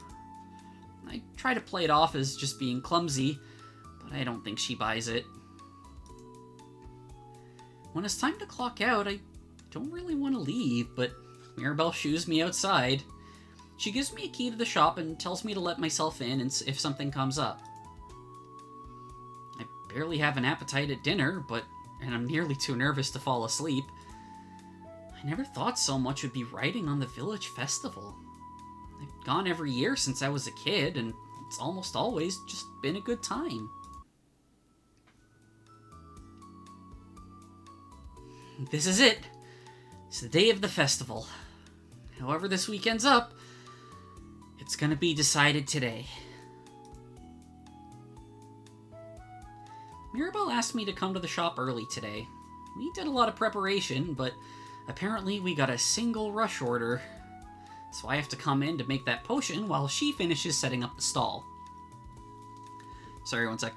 I try to play it off as just being clumsy, but I don't think she buys it. When it's time to clock out, I don't really want to leave, but Mirabelle shoos me outside. She gives me a key to the shop and tells me to let myself in if something comes up. I barely have an appetite at dinner, and I'm nearly too nervous to fall asleep. I never thought so much would be writing on the village festival. I've gone every year since I was a kid, and it's almost always just been a good time. This is it. It's the day of the festival. However this week ends up, it's gonna be decided today. Mirabelle asked me to come to the shop early today. We did a lot of preparation, but apparently we got a single rush order. So I have to come in to make that potion while she finishes setting up the stall. Sorry, one sec.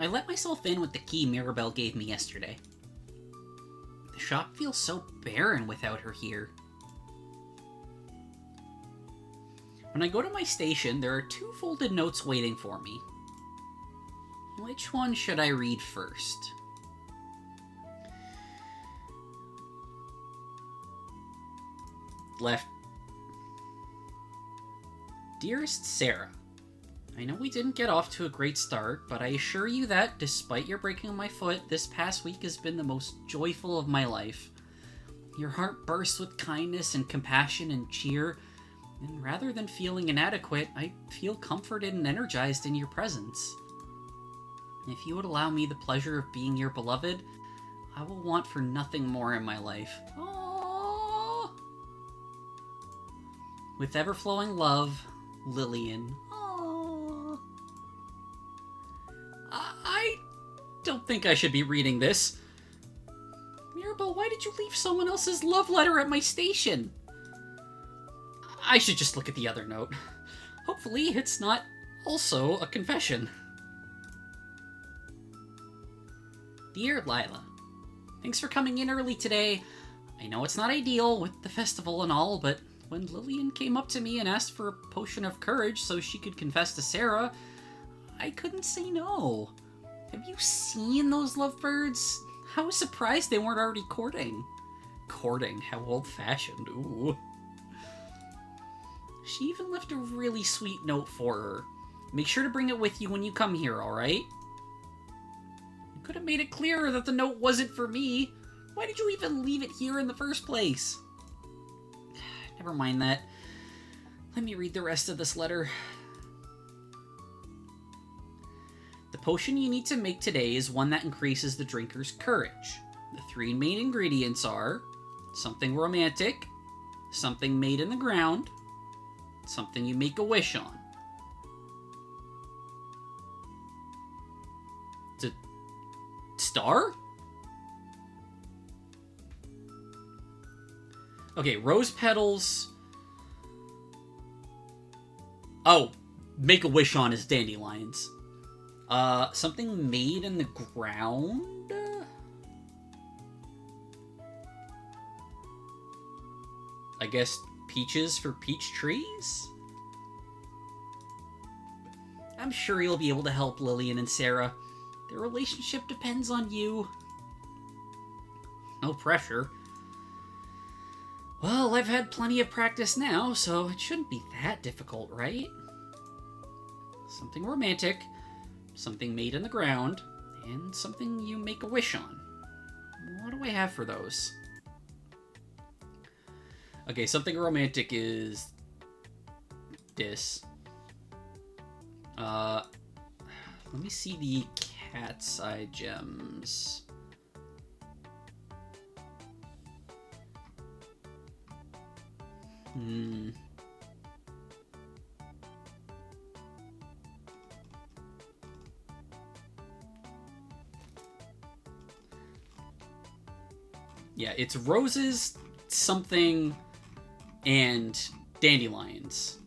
I let myself in with the key Mirabelle gave me yesterday. The shop feels so barren without her here. When I go to my station, there are 2 folded notes waiting for me. Which one should I read first? Left. Dearest Sarah, I know we didn't get off to a great start, but I assure you that, despite your breaking my foot, this past week has been the most joyful of my life. Your heart bursts with kindness and compassion and cheer, and rather than feeling inadequate, I feel comforted and energized in your presence. If you would allow me the pleasure of being your beloved, I will want for nothing more in my life. Aww. With ever-flowing love, Lillian. Aww. I don't think I should be reading this. Mirabelle, why did you leave someone else's love letter at my station? I should just look at the other note. Hopefully it's not also a confession. Dear Lila, thanks for coming in early today. I know it's not ideal with the festival and all, but when Lillian came up to me and asked for a potion of courage so she could confess to Sarah, I couldn't say no. Have you seen those lovebirds? I was surprised they weren't already courting. Courting? How old-fashioned. Ooh. She even left a really sweet note for her. Make sure to bring it with you when you come here, alright? You could have made it clearer that the note wasn't for me. Why did you even leave it here in the first place? Never mind that. Let me read the rest of this letter. The potion you need to make today is one that increases the drinker's courage. The 3 main ingredients are something romantic, something made in the ground, something you make a wish on. Star? Okay, rose petals. Oh, make a wish on is dandelions. Something made in the ground? I guess peaches for peach trees? I'm sure you'll be able to help Lillian and Sarah. Their relationship depends on you. No pressure. Well, I've had plenty of practice now, so it shouldn't be that difficult, right? Something romantic, something made in the ground, and something you make a wish on. What do I have for those? Okay, something romantic is this. Let me see the cat's eye gems. Yeah, it's roses, something, and dandelions.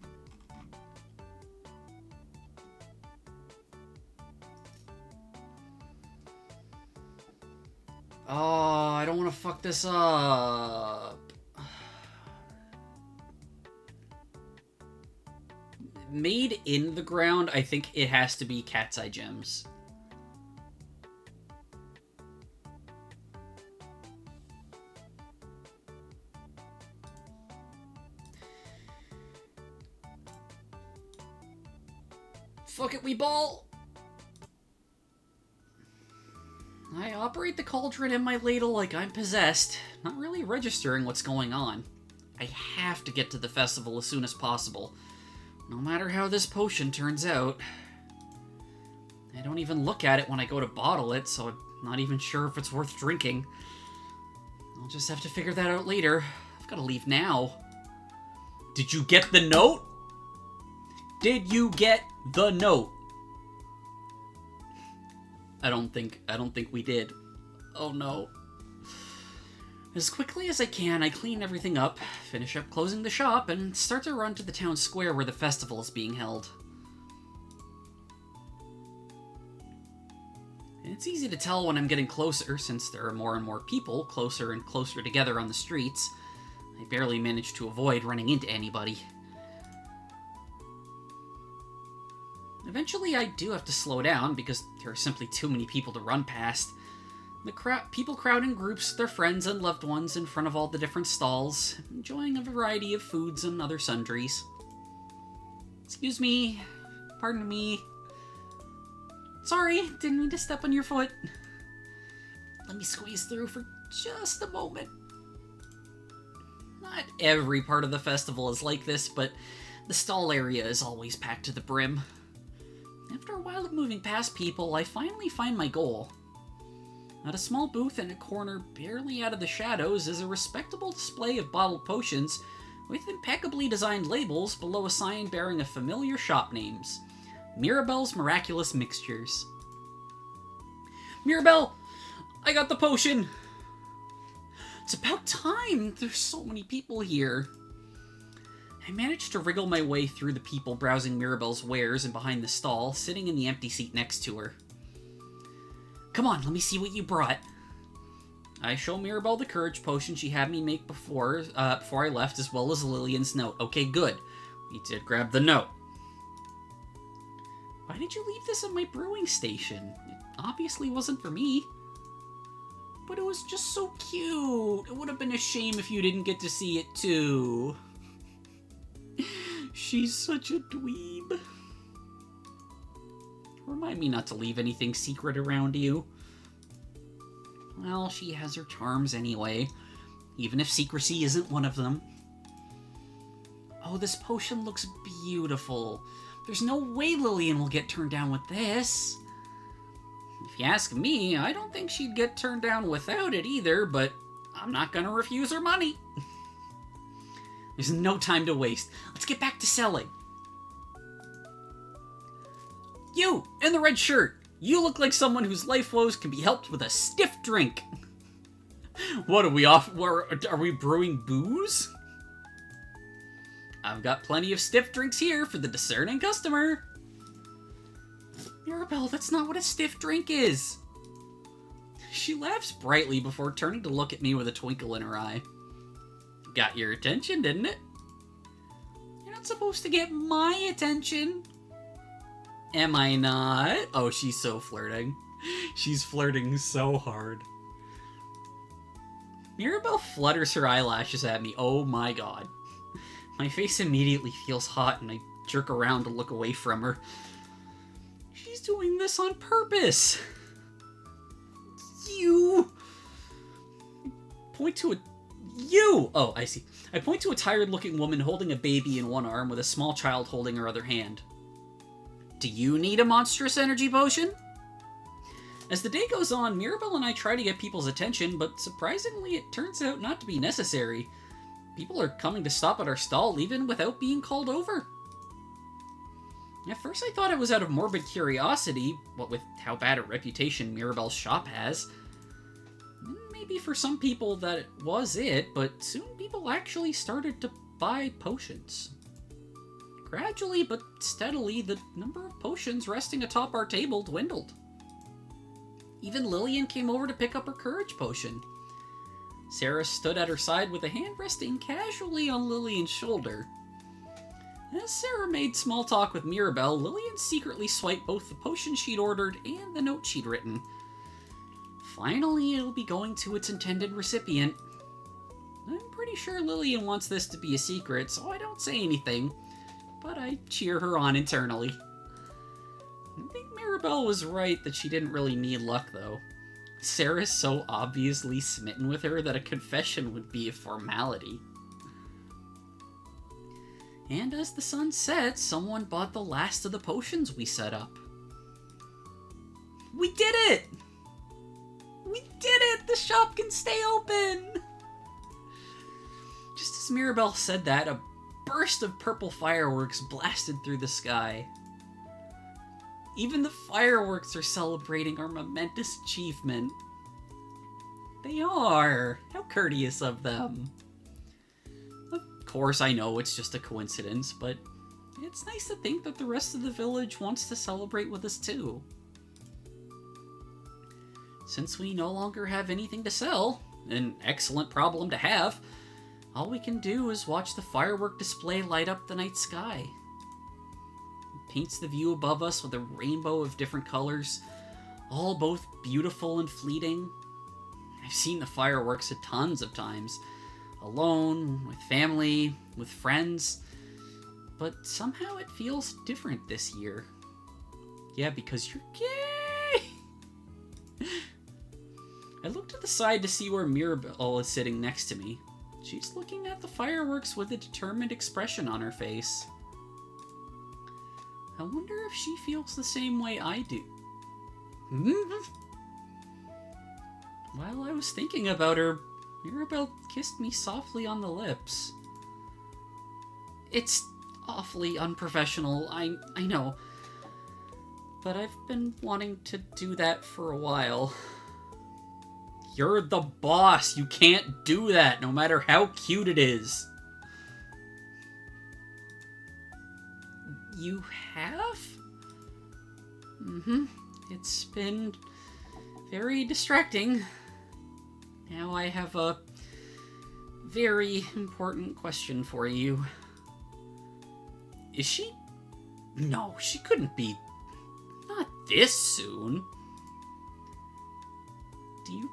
Oh, I don't want to fuck this up. Made in the ground, I think it has to be cat's eye gems. Fuck it, we ball! I operate the cauldron and my ladle like I'm possessed, not really registering what's going on. I have to get to the festival as soon as possible, no matter how this potion turns out. I don't even look at it when I go to bottle it, so I'm not even sure if it's worth drinking. I'll just have to figure that out later. I've got to leave now. Did you get the note? Did you get the note? I don't think we did. Oh no. As quickly as I can, I clean everything up, finish up closing the shop, and start to run to the town square where the festival is being held. It's easy to tell when I'm getting closer, since there are more and more people closer and closer together on the streets. I barely manage to avoid running into anybody. Eventually, I do have to slow down because there are simply too many people to run past. People crowd in groups, their friends and loved ones, in front of all the different stalls, enjoying a variety of foods and other sundries. Excuse me. Pardon me. Sorry, didn't mean to step on your foot. Let me squeeze through for just a moment. Not every part of the festival is like this, but the stall area is always packed to the brim. After a while of moving past people, I finally find my goal. At a small booth in a corner barely out of the shadows is a respectable display of bottled potions with impeccably designed labels below a sign bearing a familiar shop names. Mirabelle's Miraculous Mixtures. Mirabelle! I got the potion! It's about time! There's so many people here. I managed to wriggle my way through the people browsing Mirabelle's wares and behind the stall, sitting in the empty seat next to her. Come on, let me see what you brought. I show Mirabelle the courage potion she had me make before I left, as well as Lillian's note. Okay, good. We did grab the note. Why did you leave this at my brewing station? It obviously wasn't for me. But it was just so cute. It would have been a shame if you didn't get to see it too. She's such a dweeb. Remind me not to leave anything secret around you. Well, she has her charms anyway, even if secrecy isn't one of them. Oh, this potion looks beautiful. There's no way Lillian will get turned down with this. If you ask me, I don't think she'd get turned down without it either, but I'm not gonna refuse her money. There's no time to waste. Let's get back to selling. You, in the red shirt. You look like someone whose life woes can be helped with a stiff drink. What are we off? Are we brewing booze? I've got plenty of stiff drinks here for the discerning customer. Mirabelle, that's not what a stiff drink is. She laughs brightly before turning to look at me with a twinkle in her eye. Got your attention, didn't it? You're not supposed to get my attention. Am I not? Oh, she's so flirting. She's flirting so hard. Mirabelle flutters her eyelashes at me. Oh my god. My face immediately feels hot and I jerk around to look away from her. She's doing this on purpose. You point to a... You! Oh, I see. I point to a tired-looking woman holding a baby in one arm with a small child holding her other hand. Do you need a monstrous energy potion? As the day goes on, Mirabelle and I try to get people's attention, but surprisingly it turns out not to be necessary. People are coming to stop at our stall even without being called over. At first I thought it was out of morbid curiosity, what with how bad a reputation Mirabelle's shop has. Maybe for some people that was it, but soon people actually started to buy potions. Gradually but steadily, the number of potions resting atop our table dwindled. Even Lillian came over to pick up her courage potion. Sarah stood at her side with a hand resting casually on Lillian's shoulder. As Sarah made small talk with Mirabelle, Lillian secretly swiped both the potion she'd ordered and the note she'd written. Finally, it'll be going to its intended recipient. I'm pretty sure Lillian wants this to be a secret, so I don't say anything, but I cheer her on internally. I think Mirabelle was right that she didn't really need luck, though. Sarah's so obviously smitten with her that a confession would be a formality. And as the sun set, someone bought the last of the potions we set up. We did it! We did it! The shop can stay open! Just as Mirabelle said that, a burst of purple fireworks blasted through the sky. Even the fireworks are celebrating our momentous achievement. They are! How courteous of them. Of course, I know it's just a coincidence, but it's nice to think that the rest of the village wants to celebrate with us too. Since we no longer have anything to sell, an excellent problem to have, all we can do is watch the firework display light up the night sky. It paints the view above us with a rainbow of different colors, all both beautiful and fleeting. I've seen the fireworks tons of times, alone, with family, with friends, but somehow it feels different this year. Yeah, because you're gay! I look to the side to see where Mirabelle is sitting next to me. She's looking at the fireworks with a determined expression on her face. I wonder if she feels the same way I do. While I was thinking about her, Mirabelle kissed me softly on the lips. It's awfully unprofessional, I know. But I've been wanting to do that for a while. You're the boss. You can't do that, no matter how cute it is. You have? It's been very distracting. Now I have a very important question for you. Is she? No, she couldn't be. Not this soon. Do you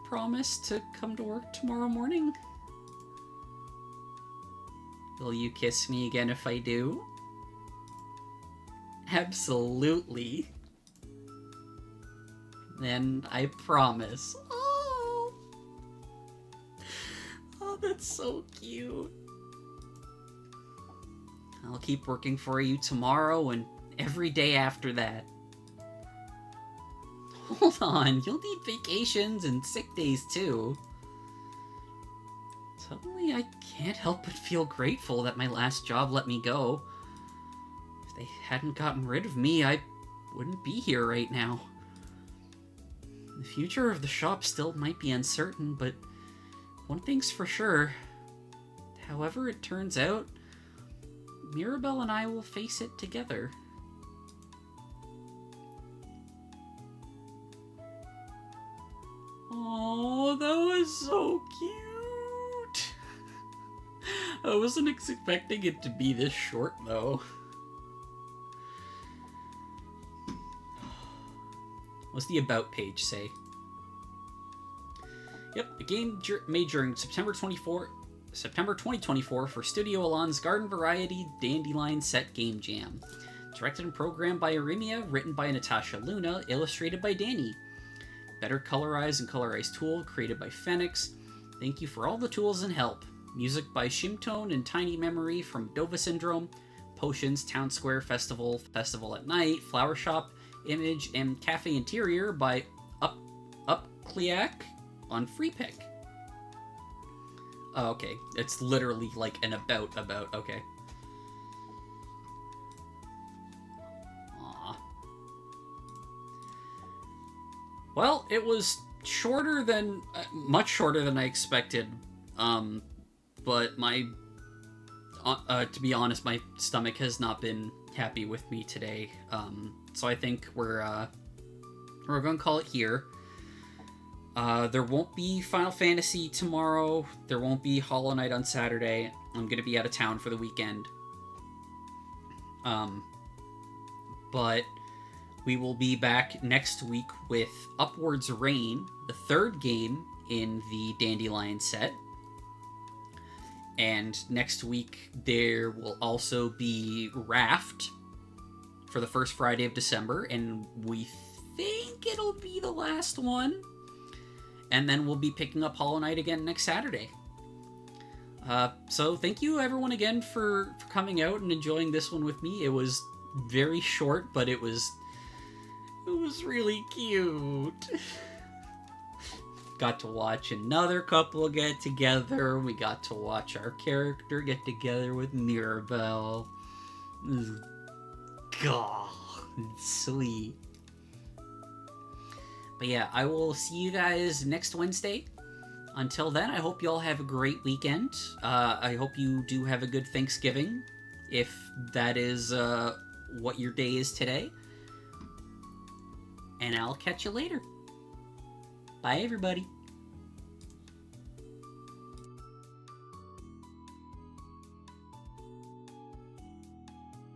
promise to come to work tomorrow morning? Will you kiss me again if I do? Absolutely. Then I promise. Oh, that's so cute. I'll keep working for you tomorrow and every day after that. Hold on, you'll need vacations and sick days too. Suddenly I can't help but feel grateful that my last job let me go. If they hadn't gotten rid of me, I wouldn't be here right now. The future of the shop still might be uncertain, but one thing's for sure. However it turns out, Mirabelle and I will face it together. Oh, that was so cute. I wasn't expecting it to be this short, though. What's the about page say? Yep, a game made during September 2024 for Studio Elan's Garden Variety Dandelion Set Game Jam. Directed and programmed by Arimia, written by Natasha Luna, illustrated by Danny. Better Colorize and Colorize tool created by Phoenix. Thank you for all the tools and help. Music by Shimtone and Tiny Memory from Dova Syndrome. Potions, Town Square Festival, Festival at Night, Flower Shop, Image, and Cafe Interior by Upcliac on Free Pick. Oh, okay. It's literally like an about, okay. Aww. Well, it was shorter than, much shorter than I expected. But my, to be honest, my stomach has not been happy with me today. So I think we're gonna call it here. There won't be Final Fantasy tomorrow. There won't be Hollow Knight on Saturday. I'm gonna be out of town for the weekend. But we will be back next week with Upwards Rain, the third game in the Dandelion set. And next week there will also be Raft for the first Friday of December, and we think it'll be the last one. And then we'll be picking up Hollow Knight again next Saturday. So thank you everyone again for coming out and enjoying this one with me. It was very short, but it was really cute. Got to watch another couple get together. We got to watch our character get together with Mirabelle. God, sweet. But yeah, I will see you guys next Wednesday. Until then, I hope you all have a great weekend. I hope you do have a good Thanksgiving, if that is what your day is today. And I'll catch you later. Bye, everybody.